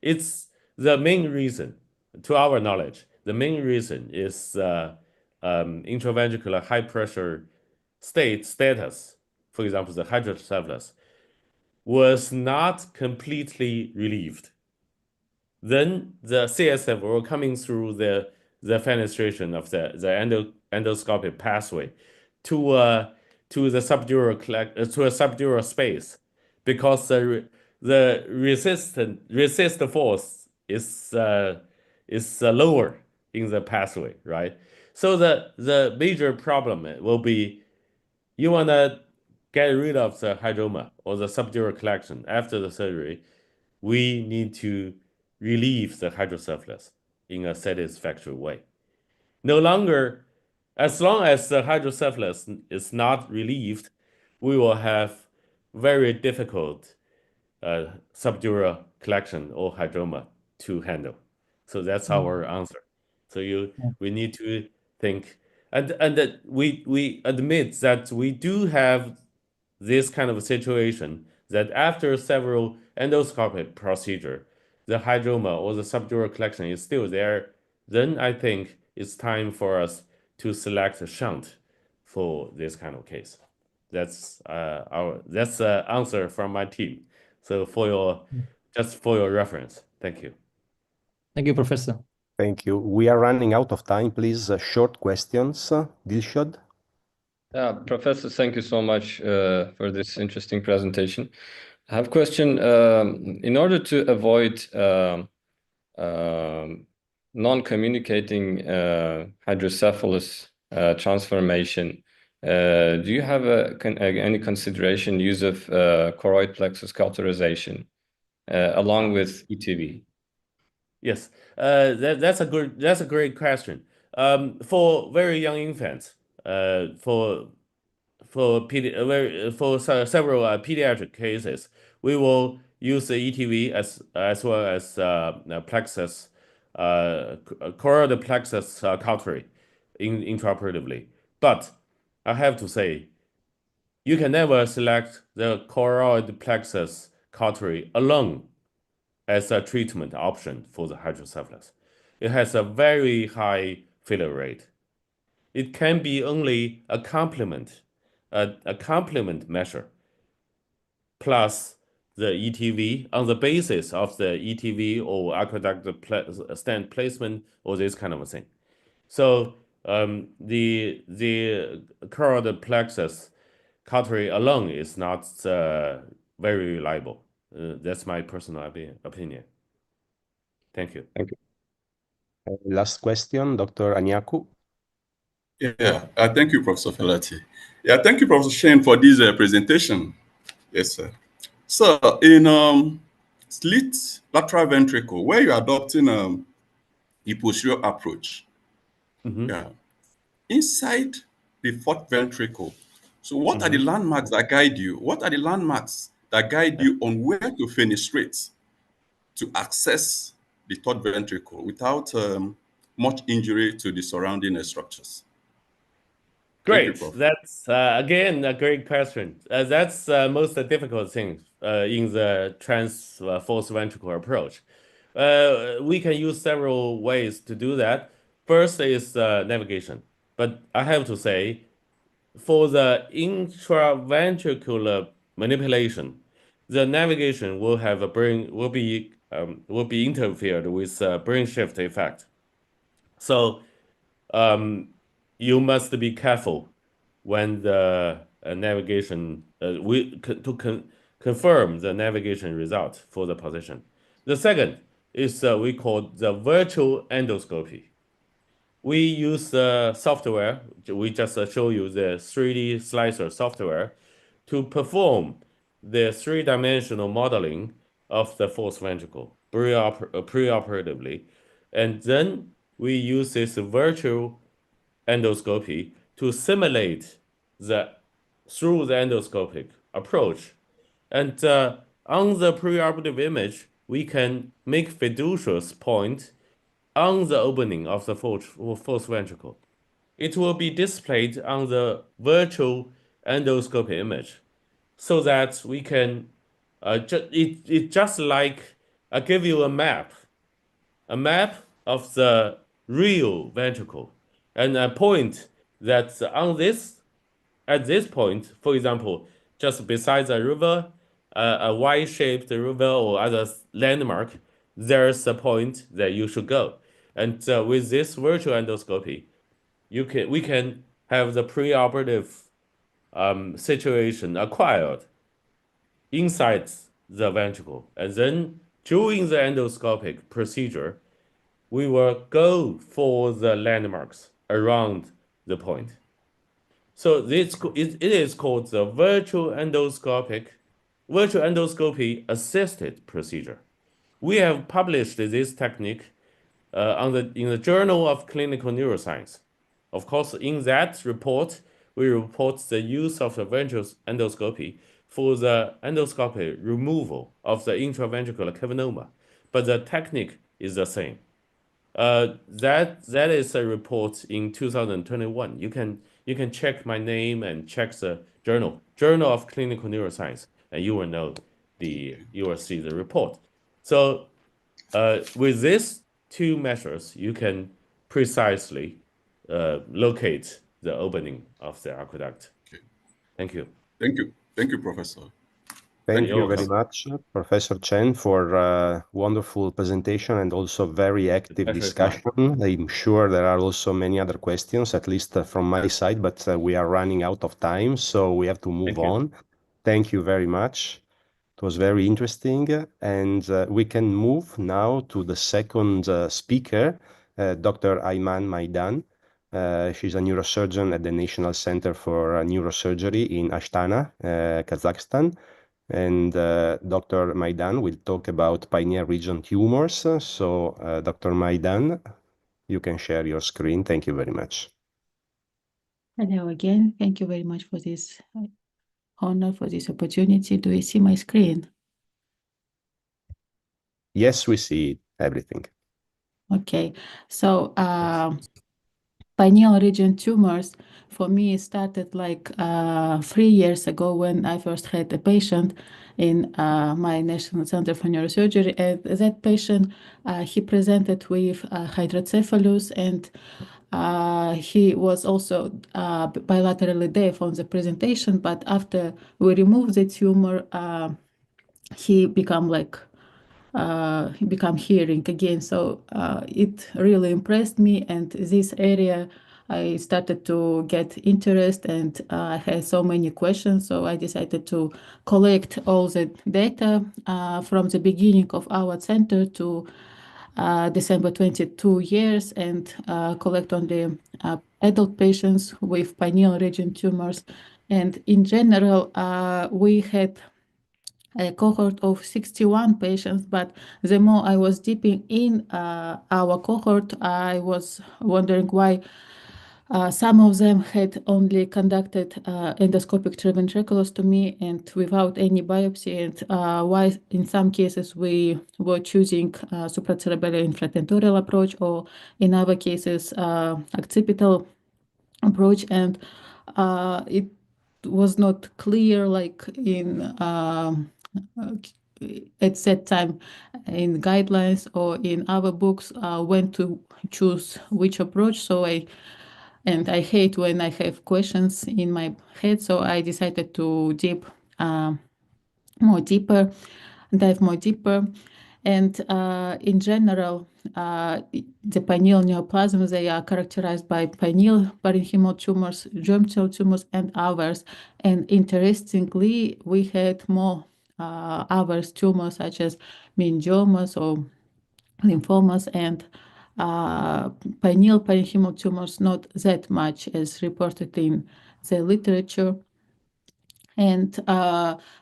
It's the main reason, to our knowledge, the main reason is intraventricular high pressure status. For example, the hydrocephalus was not completely relieved. Then the CSF were coming through the fenestration of the endoscopic pathway to the subdural to a subdural space, because the resist force is lower in the pathway, right? So the major problem will be, you want to get rid of the hydroma or the subdural collection after the surgery. We need to relieve the hydrocephalus in a satisfactory way. No longer, as long as the hydrocephalus is not relieved, we will have very difficult subdural collection or hydroma to handle. So that's our answer. So we need to think, and that we admit that we do have this kind of situation, that after several endoscopic procedure, the hydroma or the subdural collection is still there. Then I think it's time for us to select a shunt for this kind of case. That's the answer from my team. So just for your reference, thank you. Thank you, Professor. Thank you. We are running out of time. Please, short questions. Dilshad? Professor, thank you so much for this interesting presentation. I have a question. In order to avoid non-communicating hydrocephalus transformation, do you have any consideration use of choroid plexus cauterization along with ETV? Yes, that's a great question. For very young infants, for several pediatric cases, we will use the ETV as well as plexus, choroid plexus cautery intraoperatively. But I have to say, you can never select the choroid plexus cautery alone as a treatment option for the hydrocephalus. It has a very high failure rate. It can be only a complement measure plus the ETV on the basis of the ETV or aqueduct stent placement or this kind of a thing. So the choroid plexus cautery alone is not very reliable. That's my personal opinion. Thank you. Thank you. Last question, Dr. Anyaku. Yeah, thank you, Professor Felati. Yeah, thank you, Professor Shane, for this presentation. Yes, sir. So in slit lateral ventricle, where you're adopting the posterior approach, yeah, inside the fourth ventricle. So what are the landmarks that guide you? What are the landmarks that guide you on where to fenestrate to access the third ventricle without much injury to the surrounding structures? Great. Thank you, Prof. That's again a great question. That's most difficult thing in the transverse ventricle approach. We can use several ways to do that. First is navigation, but I have to say, for the intraventricular manipulation, the navigation will have a will be interfered with brain shift effect. So you must be careful when the navigation confirm the navigation result for the position. The second is we call the virtual endoscopy. We use the software. We just show you the 3D slicer software to perform the three-dimensional modeling of the fourth ventricle preoperatively, and then we use this virtual endoscopy to simulate through the endoscopic approach. And on the preoperative image, we can make fiducious point on the opening of the fourth ventricle. It will be displayed on the virtual endoscopy image so that we can, it just like I give you a map of the real ventricle, and a point that at this point, for example, just beside the river, a Y-shaped river or other landmark, there's a point that you should go. And with this virtual endoscopy, we can have the preoperative situation acquired inside the ventricle. And then during the endoscopic procedure, we will go for the landmarks around the point. So it is called the virtual endoscopy assisted procedure. We have published this technique in the Journal of Clinical Neuroscience. Of course, in that report, we report the use of the virtual endoscopy for the endoscopic removal of the intraventricular cavernoma, but the technique is the same. That is a report in 2021. You can check my name and check the Journal of Clinical Neuroscience, and you will see the report. So with these two measures, you can precisely locate the opening of the aqueduct. Okay. Thank you. Thank you. Thank you, Professor. Thank you very much, Professor Chen, for a wonderful presentation and also very active discussion. I'm sure there are also many other questions, at least from my side, but we are running out of time, so we have to move on. Thank you very much. It was very interesting, and we can move now to the second speaker, Dr. 𝐴𝑖𝑚𝑎𝑛 𝑀𝑎𝑖𝑑𝑎𝑛. She's a neurosurgeon at the National Center for Neurosurgery in Astana, Kazakhstan. And Dr. 𝑀𝑎𝑖𝑑𝑎𝑛 will talk about pineal region tumors. So Dr. 𝑀𝑎𝑖𝑑𝑎𝑛, you can share your screen. Thank you very much. Hello again. Thank you very much for this honor, for this opportunity. Do you see my screen? Yes, we see everything. Okay. So pineal region tumors, for me, started like 3 years ago when I first had a patient in my National Center for Neurosurgery. And that patient, he presented with hydrocephalus, and he was also bilaterally deaf on the presentation. But after we removed the tumor, he became hearing again. So it really impressed me, and this area I started to get interest, and I had so many questions. So I decided to collect all the data from the beginning of our center to December 22 years, and collect on the adult patients with pineal region tumors. And in general, we had a cohort of 61 patients, but the more I was deeping in our cohort, I was wondering why some of them had only conducted endoscopic trabeculostomy and without any biopsy, and why in some cases we were choosing supracerebellar infratentorial approach, or in other cases occipital approach, and it was not clear, like in at that time in guidelines or in other books, when to choose which approach. So I hate when I have questions in my head, so I decided to dive more deeper. And in general, the pineal neoplasms, they are characterized by pineal parenchymal tumors, germ cell tumors, and others. And interestingly, we had more other tumors such as meningiomas or lymphomas, and pineal parenchymal tumors not that much as reported in the literature. And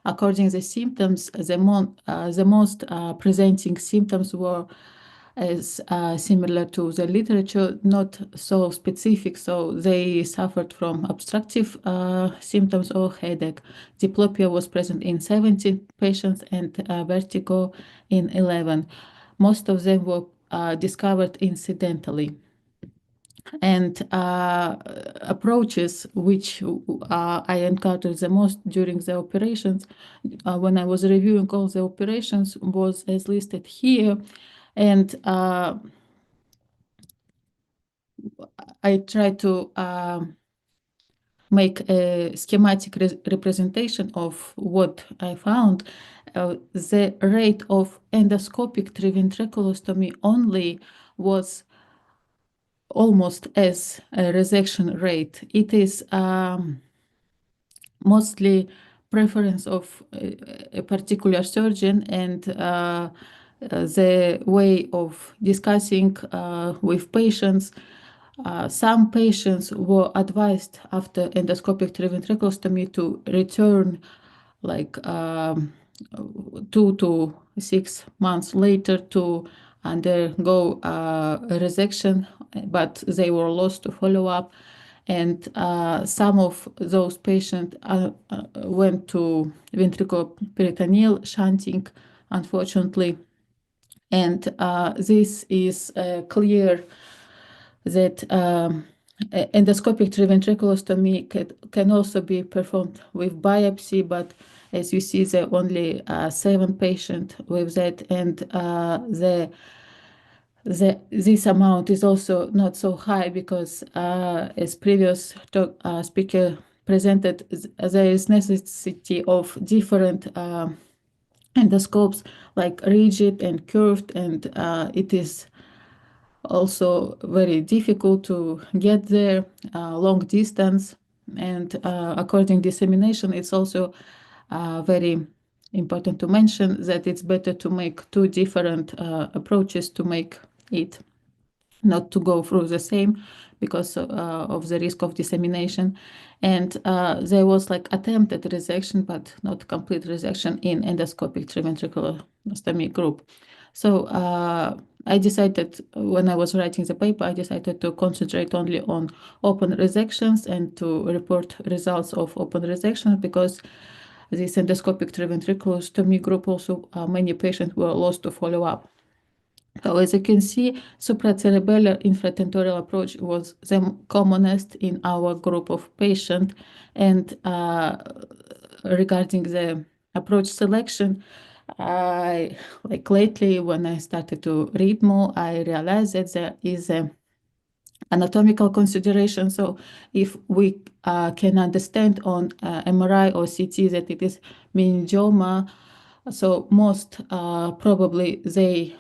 according to the symptoms, the most presenting symptoms were as similar to the literature, not so specific. So they suffered from obstructive symptoms or headache. Diplopia was present in 17 patients and vertigo in 11. Most of them were discovered incidentally. And approaches which I encountered the most during the operations, when I was reviewing all the operations, was as listed here. And I tried to make a schematic representation of what I found. The rate of endoscopic trabeculostomy only was almost as a resection rate. It is mostly preference of a particular surgeon and the way of discussing with patients. Some patients were advised after endoscopic trabeculostomy to return like 2 to 6 months later to undergo a resection, but they were lost to follow-up. And some of those patients went to ventriculoperitoneal shunting, unfortunately. And this is clear that endoscopic trabeculostomy can also be performed with biopsy, but as you see, there are only 7 patients with that, and this amount is also not so high because, as previous speaker presented, there is necessity of different endoscopes, like rigid and curved, and it is also very difficult to get there, long distance, and according dissemination, it's also very important to mention that it's better to make 2 different approaches to make it not to go through the same because of the risk of dissemination. And there was like attempted resection, but not complete resection in endoscopic trabeculostomy group. So I decided, when I was writing the paper, I decided to concentrate only on open resections and to report results of open resections, because this endoscopic trabeculostomy group also, many patients were lost to follow-up. So as you can see, supracerebellar infratentorial approach was the commonest in our group of patients. And regarding the approach selection, like lately, when I started to read more, I realized that there is a anatomical consideration. So if we can understand on MRI or CT that it is meningioma, so most probably they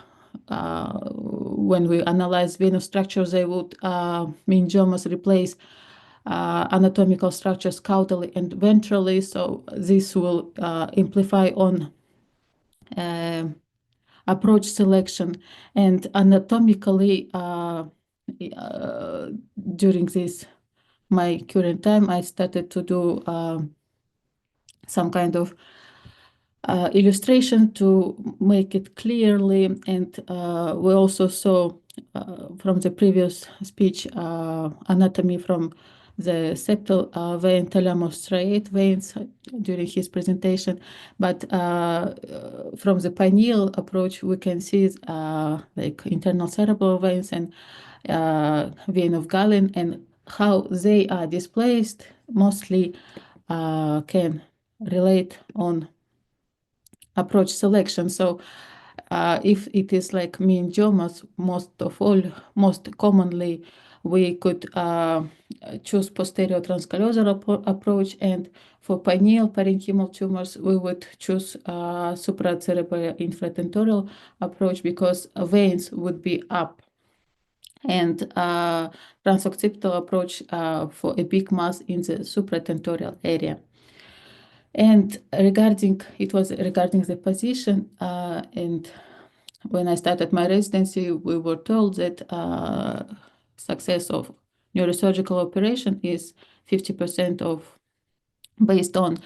when we analyze venous structures, they would meningomas replace anatomical structures caudally and ventrally. So this will amplify on approach selection. And anatomically, during this my current time, I started to do some kind of illustration to make it clearly. And we also saw from the previous speech anatomy from the septal vein thalamus striate veins during his presentation. But from the pineal approach, we can see like internal cerebral veins and vein of Galen, and how they are displaced mostly can relate on approach selection. So if it is like meningiomas, most commonly we could choose posterior transcallosal approach, and for pineal parenchymal tumors we would choose supracerebral infratentorial approach, because veins would be up, and transoccipital approach for a big mass in the supratentorial area. And regarding the position, and when I started my residency, we were told that success of neurosurgical operation is 50% of based on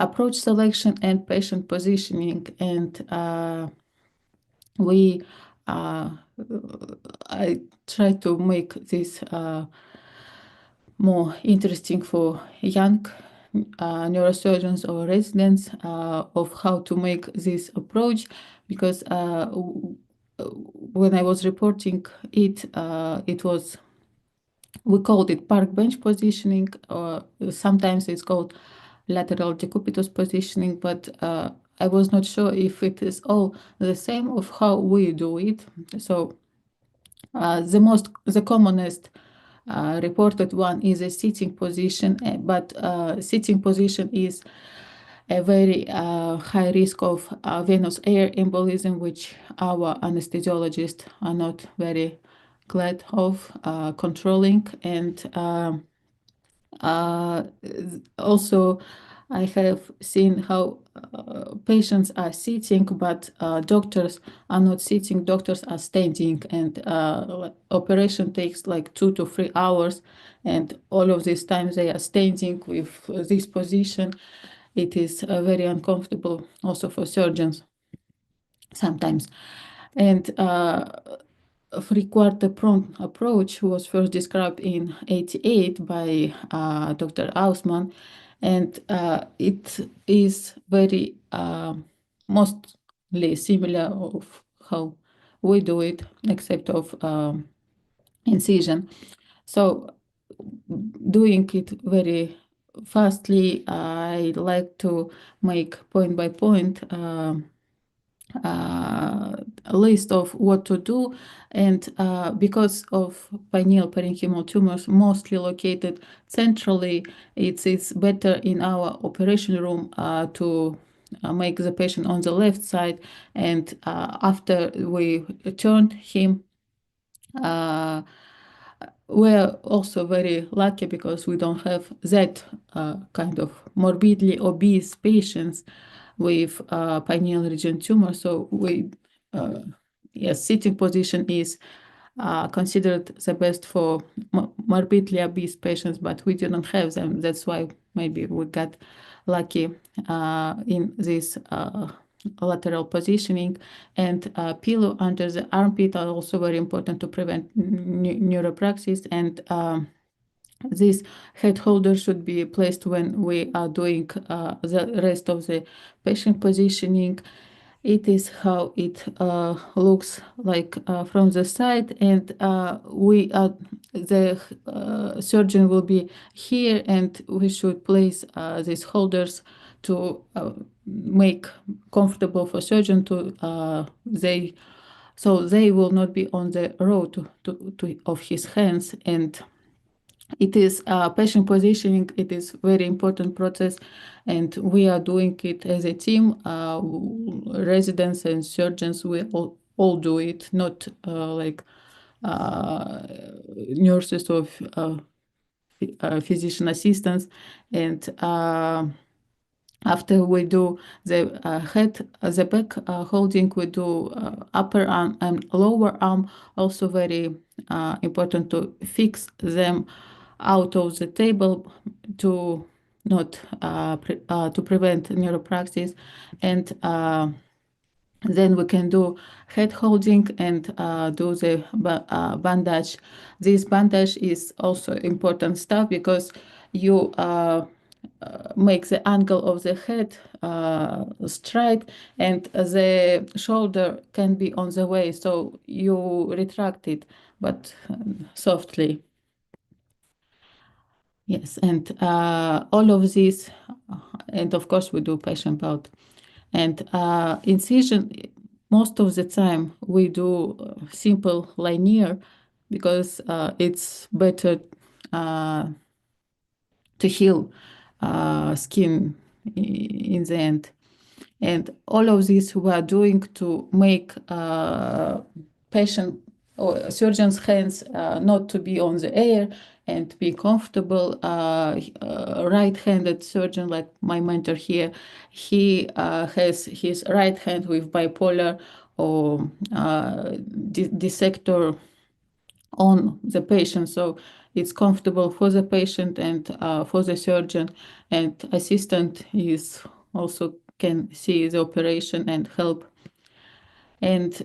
approach selection and patient positioning. And I try to make this more interesting for young neurosurgeons or residents of how to make this approach, because when I was reporting it, we called it park bench positioning, or sometimes it's called lateral decubitus positioning, but I was not sure if it is all the same of how we do it. So the commonest reported one is a sitting position, but sitting position is a very high risk of venous air embolism, which our anesthesiologists are not very glad of controlling. And also I have seen how patients are sitting, but doctors are not sitting, doctors are standing, and operation takes like 2 to 3 hours, and all of this time they are standing with this position. It is very uncomfortable also for surgeons sometimes. And three-quarter prone approach was first described in 1988 by Dr. Hausmann, and it is very mostly similar of how we do it, except of incision. So doing it very fastly, I like to make point by point a list of what to do. And because of pineal parenchymal tumors mostly located centrally, it's better in our operation room to make the patient on the left side, and after we turned him, we're also very lucky because we don't have that kind of morbidly obese patients with pineal region tumor. So sitting position is considered the best for morbidly obese patients, but we didn't have them. That's why maybe we got lucky in this lateral positioning. And pillow under the armpit are also very important to prevent neuropraxis. And this head holder should be placed when we are doing the rest of the patient positioning. It is how it looks like from the side, and the surgeon will be here, and we should place these holders to make comfortable for surgeon so they will not be on the road of his hands. And it is patient positioning. It is very important process, and we are doing it as a team. Residents and surgeons will all do it, not like nurses or physician assistants, and after we do the head, the back holding, we do upper arm and lower arm. Also very important to fix them out of the table to not to prevent neuropraxis, and then we can do head holding and do the bandage. This bandage is also important stuff because you make the angle of the head straight, and the shoulder can be on the way, so you retract it, but softly. Yes, and all of this, and of course we do patient bout. And incision, most of the time we do simple linear because it's better to heal skin in the end. And all of this we are doing to make patient or surgeon's hands not to be on the air and be comfortable. Right-handed surgeon, like my mentor here, he has his right hand with bipolar or dissector on the patient, so it's comfortable for the patient and for the surgeon, and assistant is also can see the operation and help. And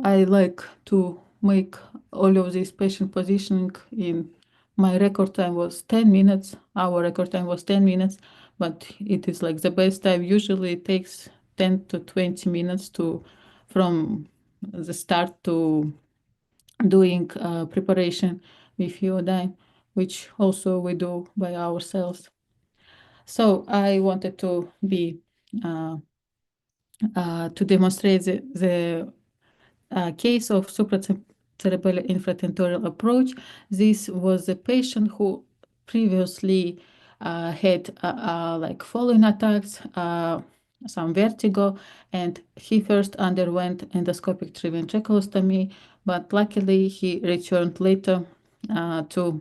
I like to make all of this patient positioning in my record time was 10 minutes. Our record time was 10 minutes, but it is like the best time. Usually it takes 10 to 20 minutes from the start to doing preparation with iodine, which also we do by ourselves. So I wanted to be to demonstrate the case of supracerebellar infratentorial approach. This was a patient who previously had like falling attacks, some vertigo, and he first underwent endoscopic triventriculostomy, but luckily he returned later to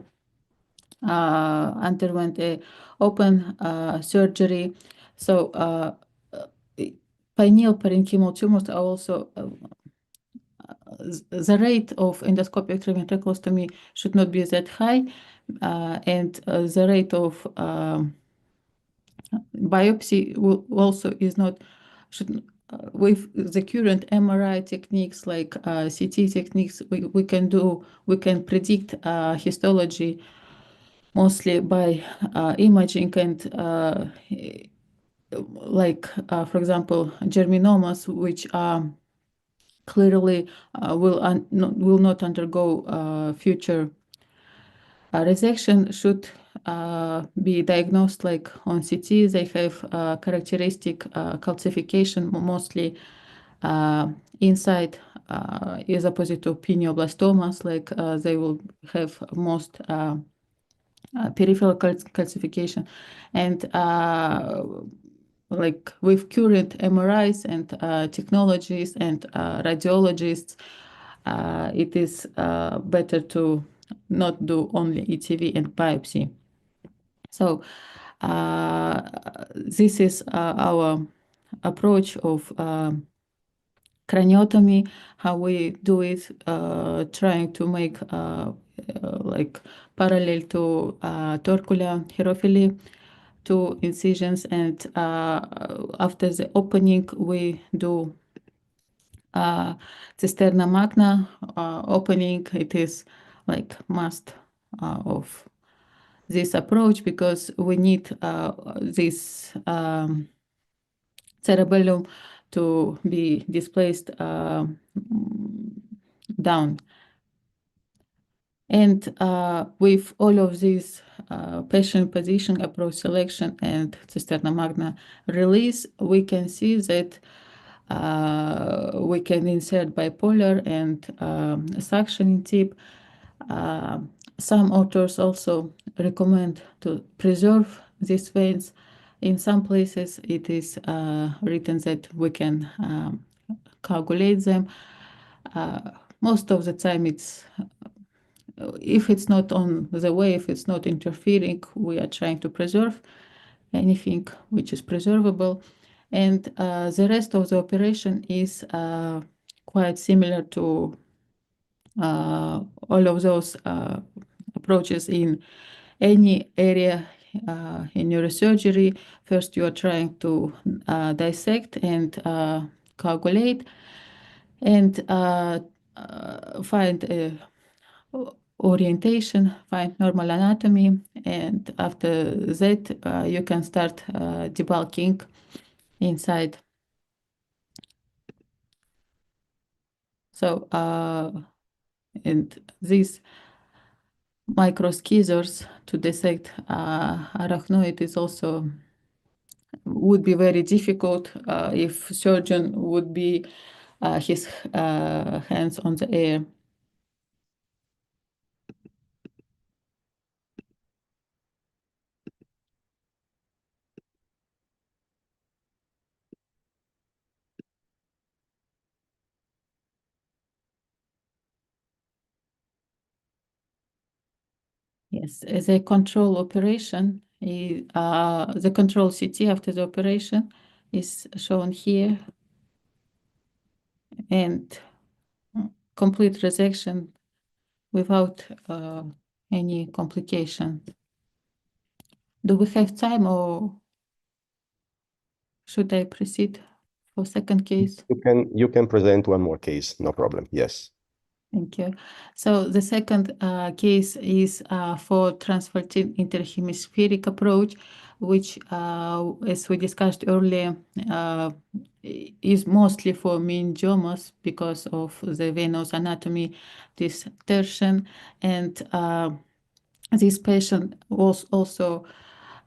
underwent a open surgery. So pineal parenchymal tumors are also the rate of endoscopic triventriculostomy should not be that high, and the rate of biopsy also is not should with the current MRI techniques like CT techniques, we can predict histology mostly by imaging, and like for example germinomas, which are clearly will not undergo future resection, should be diagnosed like on CT. They have characteristic calcification, mostly inside, as opposite to pineoblastomas, like they will have most peripheral calcification. And like with current MRIs and technologies and radiologists, it is better to not do only ETV and biopsy. So this is our approach of craniotomy, how we do it, trying to make like parallel to torcular hierophilia, 2 incisions, and after the opening we do cisterna magna opening. It is like must of this approach because we need this cerebellum to be displaced down. And with all of these patient position, approach selection, and cisterna magna release, we can see that we can insert bipolar and suction tip. Some authors also recommend to preserve these veins. In some places it is written that we can coagulate them. most of the time it's if it's not on the way, if it's not interfering, we are trying to preserve anything which is preservable. And the rest of the operation is quite similar to all of those approaches in any area in neurosurgery. First, you are trying to dissect and coagulate and find orientation, find normal anatomy, and after that you can start debulking inside. So and these microscissors to dissect arachnoid is also would be very difficult if surgeon would be his hands on the air. Yes, as a control operation, the control CT after the operation is shown here, and complete resection without any complication. Do we have time, or should I proceed for second case? You can present one more case, no problem. Yes. Thank you. So the second case is for transvertine interhemispheric approach, which, as we discussed earlier, is mostly for meningiomas because of the venous anatomy distortion. And this patient was also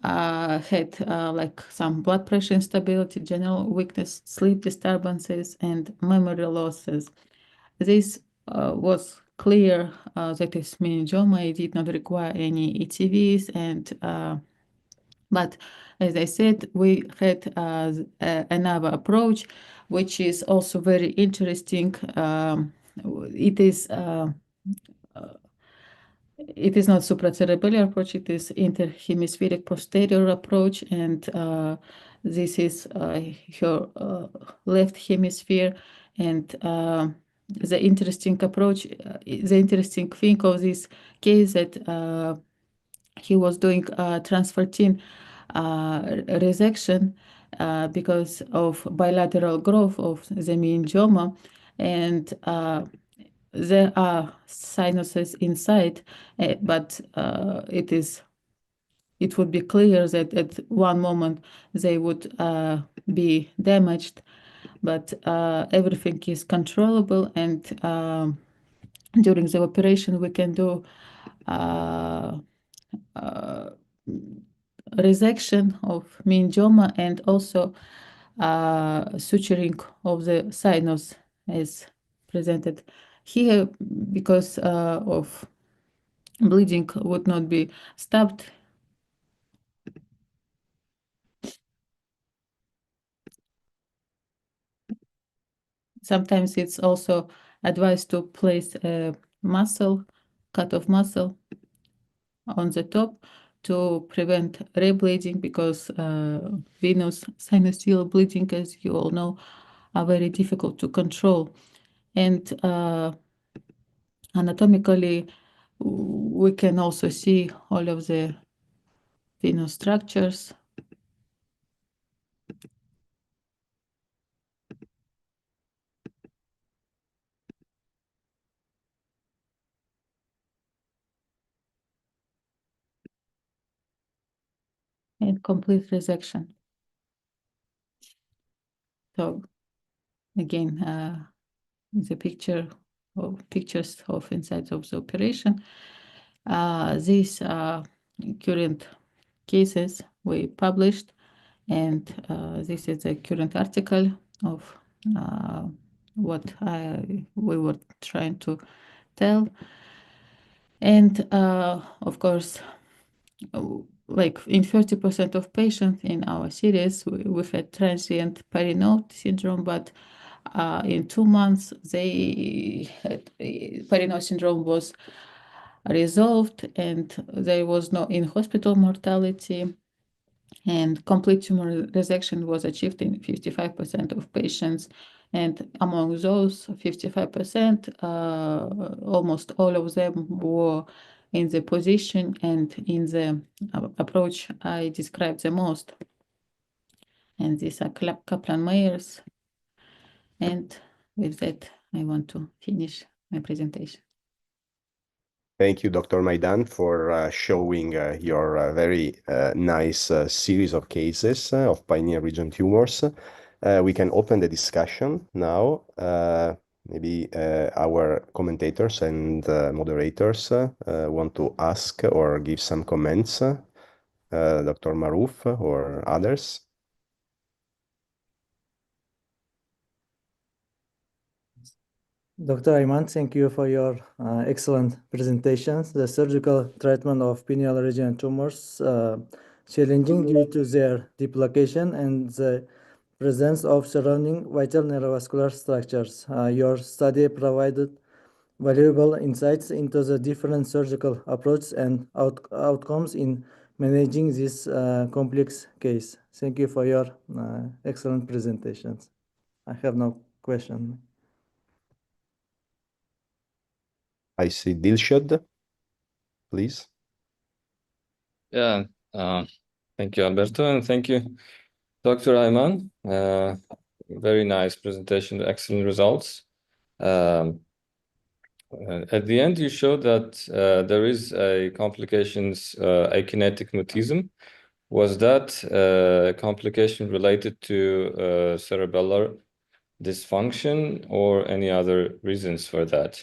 had like some blood pressure instability, general weakness, sleep disturbances, and memory losses. This was clear that is meningioma. It did not require any ETVs, and but as I said, we had another approach, which is also very interesting. It is not supracerebellar approach, it is interhemispheric posterior approach, and this is her left hemisphere. And the interesting approach, the interesting thing of this case that he was doing transvertine resection because of bilateral growth of the meningioma, and there are sinuses inside, but it would be clear that at one moment they would be damaged, but everything is controllable, and during the operation we can do resection of meningioma and also suturing of the sinus as presented here, because of bleeding would not be stopped. Sometimes it's also advised to place a muscle, cut-off muscle on the top to prevent rebleeding, because venous sinusoidal bleeding, as you all know, are very difficult to control. And anatomically, we can also see all of the venous structures. And complete resection. So again, the pictures of inside of the operation. These current cases we published, and this is a current article of what we were trying to tell. And of course, like in 30% of patients in our series, we've had transient perinode syndrome, but In 2 months, they had Peyronie's syndrome was resolved, and there was no in-hospital mortality, and complete tumor resection was achieved in 55% of patients. And among those 55%, almost all of them were in the position and in the approach I described the most. And these are Kaplan-Meier's. And with that, I want to finish my presentation. Thank you, Dr. Maidan, for showing your very nice series of cases of pineal region tumors. We can open the discussion now. Maybe our commentators and moderators want to ask or give some comments. Dr. Maruf or others. Dr. Ayman, thank you for your excellent presentations. The surgical treatment of pineal region tumors challenging due to their deep location and the presence of surrounding vital neurovascular structures. Your study provided valuable insights into the different surgical approaches and outcomes in managing this complex case. Thank you for your excellent presentations. I have no question. I see Dilshad, please. Yeah, thank you, Alberto, and thank you, Dr. Ayman. Very nice presentation, excellent results. At the end, you showed that there is a complications, akinetic mutism. Was that a complication related to cerebellar dysfunction or any other reasons for that?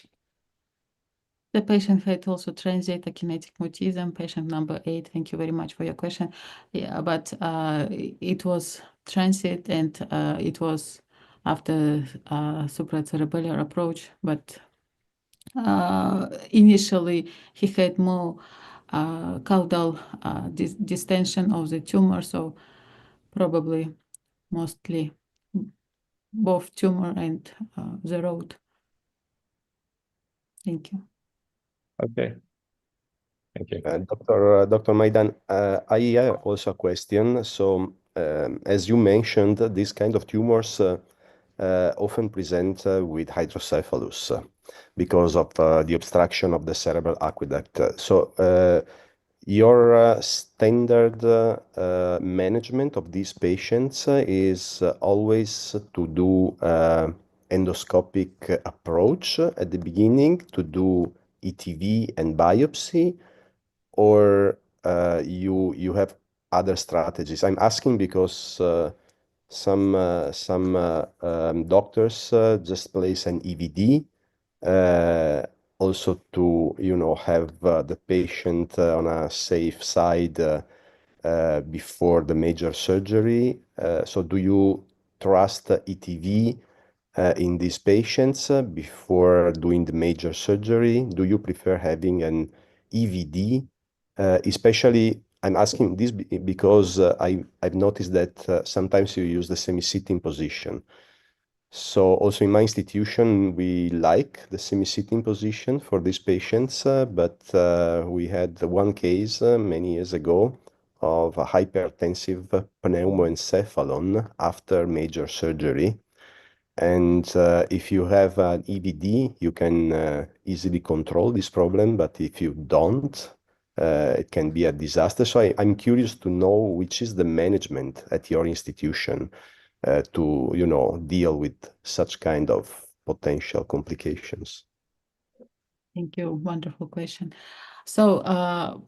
The patient had also transient akinetic mutism, patient number 8. Thank you very much for your question. Yeah, but it was transient and it was after supracerebellar approach, but initially he had more caudal distension of the tumor, so probably mostly both tumor and the road. Thank you. Okay. Thank you. Dr. Maidan, I have also a question. So, as you mentioned, these kind of tumors often present with hydrocephalus because of the obstruction of the cerebral aqueduct. So, your standard management of these patients is always to do endoscopic approach at the beginning, to do ETV and biopsy, or you have other strategies? I'm asking because some doctors just place an EVD also to have the patient on a safe side before the major surgery. So do you trust ETV in these patients before doing the major surgery? Do you prefer having an EVD? Especially, I'm asking this because I've noticed that sometimes you use the semi-sitting position. So also in my institution, we like the semi-sitting position for these patients, but we had one case many years ago of a hypertensive pneumoencephalon after major surgery. And if you have an EVD, you can easily control this problem, but if you don't, it can be a disaster. So I'm curious to know which is the management at your institution to deal with such kind of potential complications. Thank you. Wonderful question. So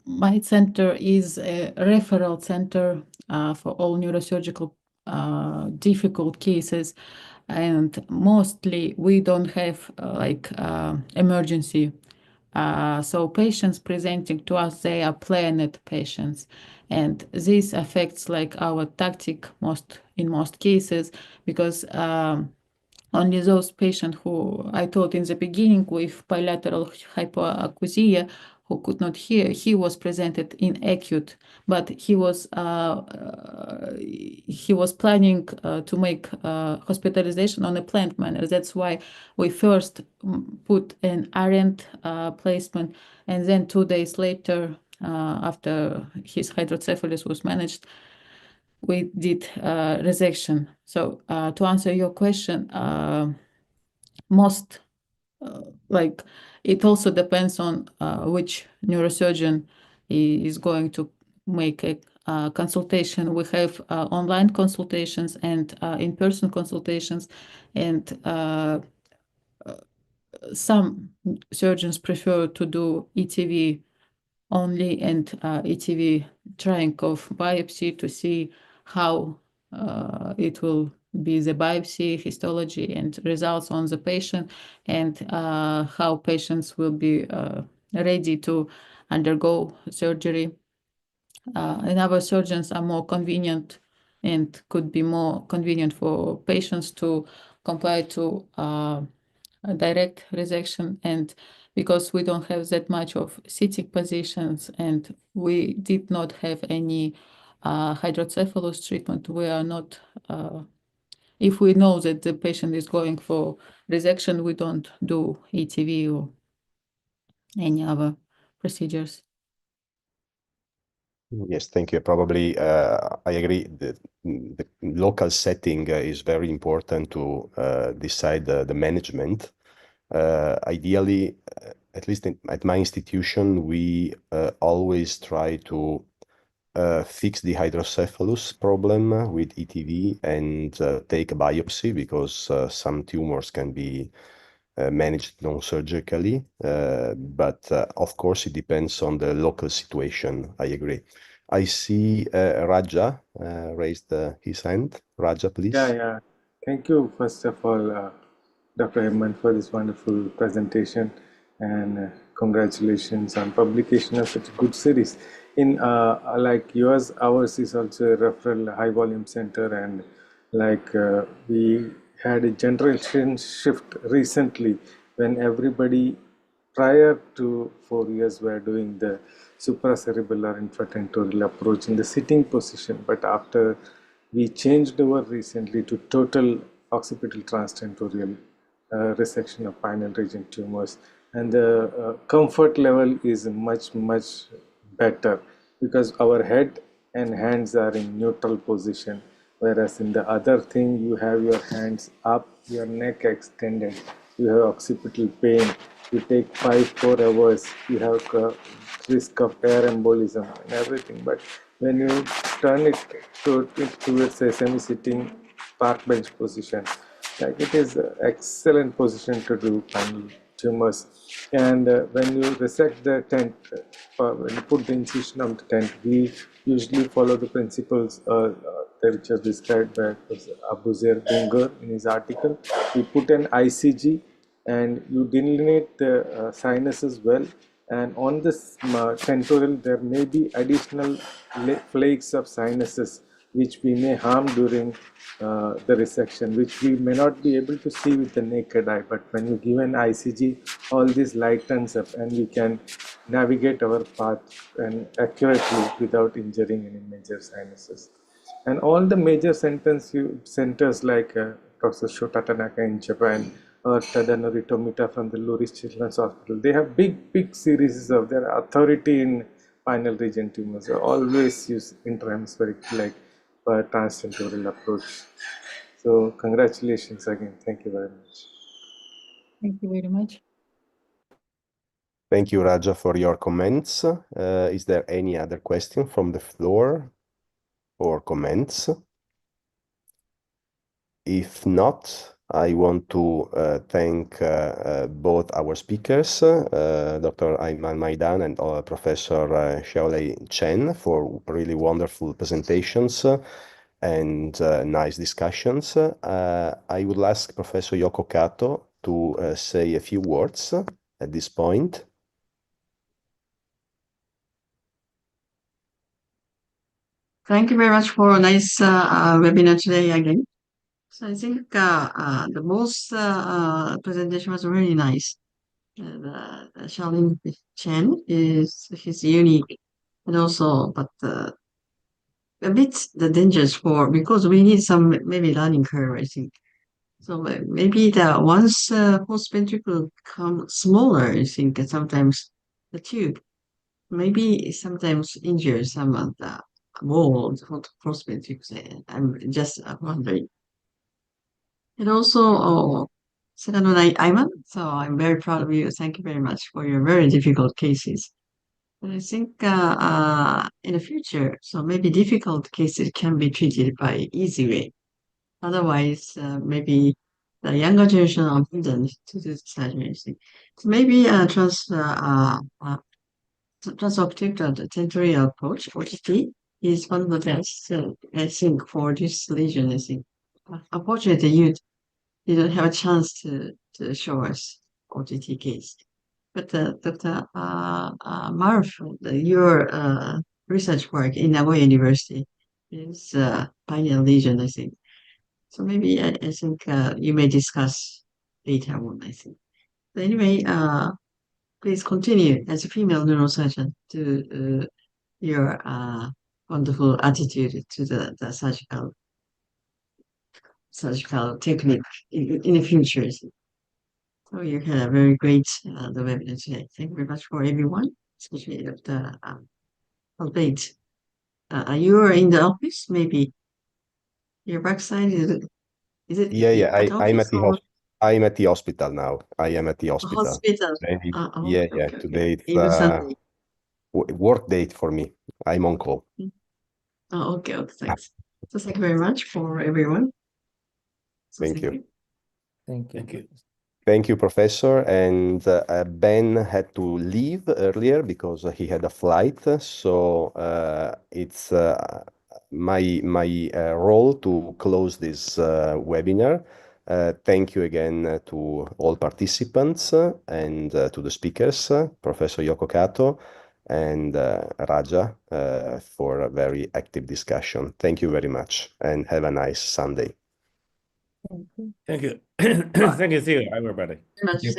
my center is a referral center for all neurosurgical difficult cases, and mostly we don't have emergency. So patients presenting to us, they are planned patients, and this affects our tactic in most cases, because only those patients who I told in the beginning with bilateral hypoacusia who could not hear, he was presented in acute, but he was planning to make hospitalization on a planned manner. That's why we first put an RNT placement, and then 2 days later, after his hydrocephalus was managed, we did resection. So to answer your question, most like it also depends on which neurosurgeon is going to make a consultation. We have online consultations and in-person consultations, and some surgeons prefer to do ETV only and ETV trying of biopsy to see how it will be the biopsy, histology, and results on the patient, and how patients will be ready to undergo surgery. And our surgeons are more convenient and could be more convenient for patients to comply to a direct resection, and because we don't have that much of sitting positions and we did not have any hydrocephalus treatment, we are not, if we know that the patient is going for resection, we don't do ETV or any other procedures. Yes, thank you. Probably, I agree. The local setting is very important to decide the management. Ideally, at least at my institution, we always try to fix the hydrocephalus problem with ETV and take a biopsy, because some tumors can be managed non-surgically. But of course, it depends on the local situation. I agree. I see Raja raised his hand. Raja, please. Yeah. Thank you, first of all, Dr. Heyman, for this wonderful presentation, and congratulations on publication of such a good series. In like yours, ours is also a referral high volume center, and like we had a generation shift recently when everybody prior to 4 years were doing the supracerebellar infratentorial approach in the sitting position, but after we changed over recently to total occipital transtentorial resection of pineal region tumors, and the comfort level is much better because our head and hands are in neutral position, whereas in the other thing you have your hands up, your neck extended, you have occipital pain, you take 5-4 hours, you have risk of air embolism and everything. But when you turn it towards a semi-sitting park bench position, like it is an excellent position to do pineal tumors. And when you resect the tent, when you put the incision on the tent, we usually follow the principles which are described by Abuzer Bunger in his article. We put an ICG and you delineate the sinuses well, and on this tentorial there may be additional flakes of sinuses which we may harm during the resection, which we may not be able to see with the naked eye, but when you give an ICG, all this lightens up and we can navigate our path and accurately without injuring any major sinuses. And all the major centers like Professor Shota Tanaka in Japan, or Tadanori Tomita from the Lurie Children's Hospital, they have big series of their authority in pineal region tumors. They always use intrahemispheric like transtentorial approach. So congratulations again. Thank you very much. Thank you very much. Thank you, Raja, for your comments. Is there any other question from the floor or comments? If not, I want to thank both our speakers, Dr. Ayman Maidan and Professor Xiaolei Chen, for really wonderful presentations and nice discussions. I would ask Professor Yoko Kato to say a few words at this point. Thank you very much for a nice webinar today again. So I think the most presentation was really nice. Charlene Chen he's unique and also, but a bit the dangerous because we need some maybe learning curve, I think. So maybe once post ventricle become smaller, I think sometimes the tube maybe sometimes injure some of the wall of post ventricles. I'm just wondering. And also, second one, Iman. So I'm very proud of you. Thank you very much for your very difficult cases. And I think in the future, so maybe difficult cases can be treated by easy way. Otherwise, maybe the younger generation are abandoned to do surgery. So maybe transoptic tentorial approach, OTT, is one of the best, I think, for this lesion. I think. Unfortunately, you didn't have a chance to show us OTT case. But Dr. Marf, your research work in Nagoya University is pioneer lesion, I think. So maybe I think you may discuss later on, I think. But anyway, please continue as a female neurosurgeon to your wonderful attitude to the surgical technique in the future. So you had a very great the webinar today. Thank you very much for everyone, especially Dr. Albeit. You are in the office, maybe your backside is it Yeah. at I'm office at the or I'm at the hospital now. I am at the hospital. hospital? Today- Okay, yeah. okay. Today it's Even Sunday. work date for me. I'm on call. Okay, thanks. So thank you very much for everyone. So Thank you. Thank you. Thank you. Thank you, Professor. And Ben had to leave earlier because he had a flight. So it's my role to close this webinar. Thank you again to all participants and to the speakers, Professor Yoko Kato and Raja, for a very active discussion. Thank you very much and have a nice Sunday. Thank you. Thank you. See you, everybody. Thank you.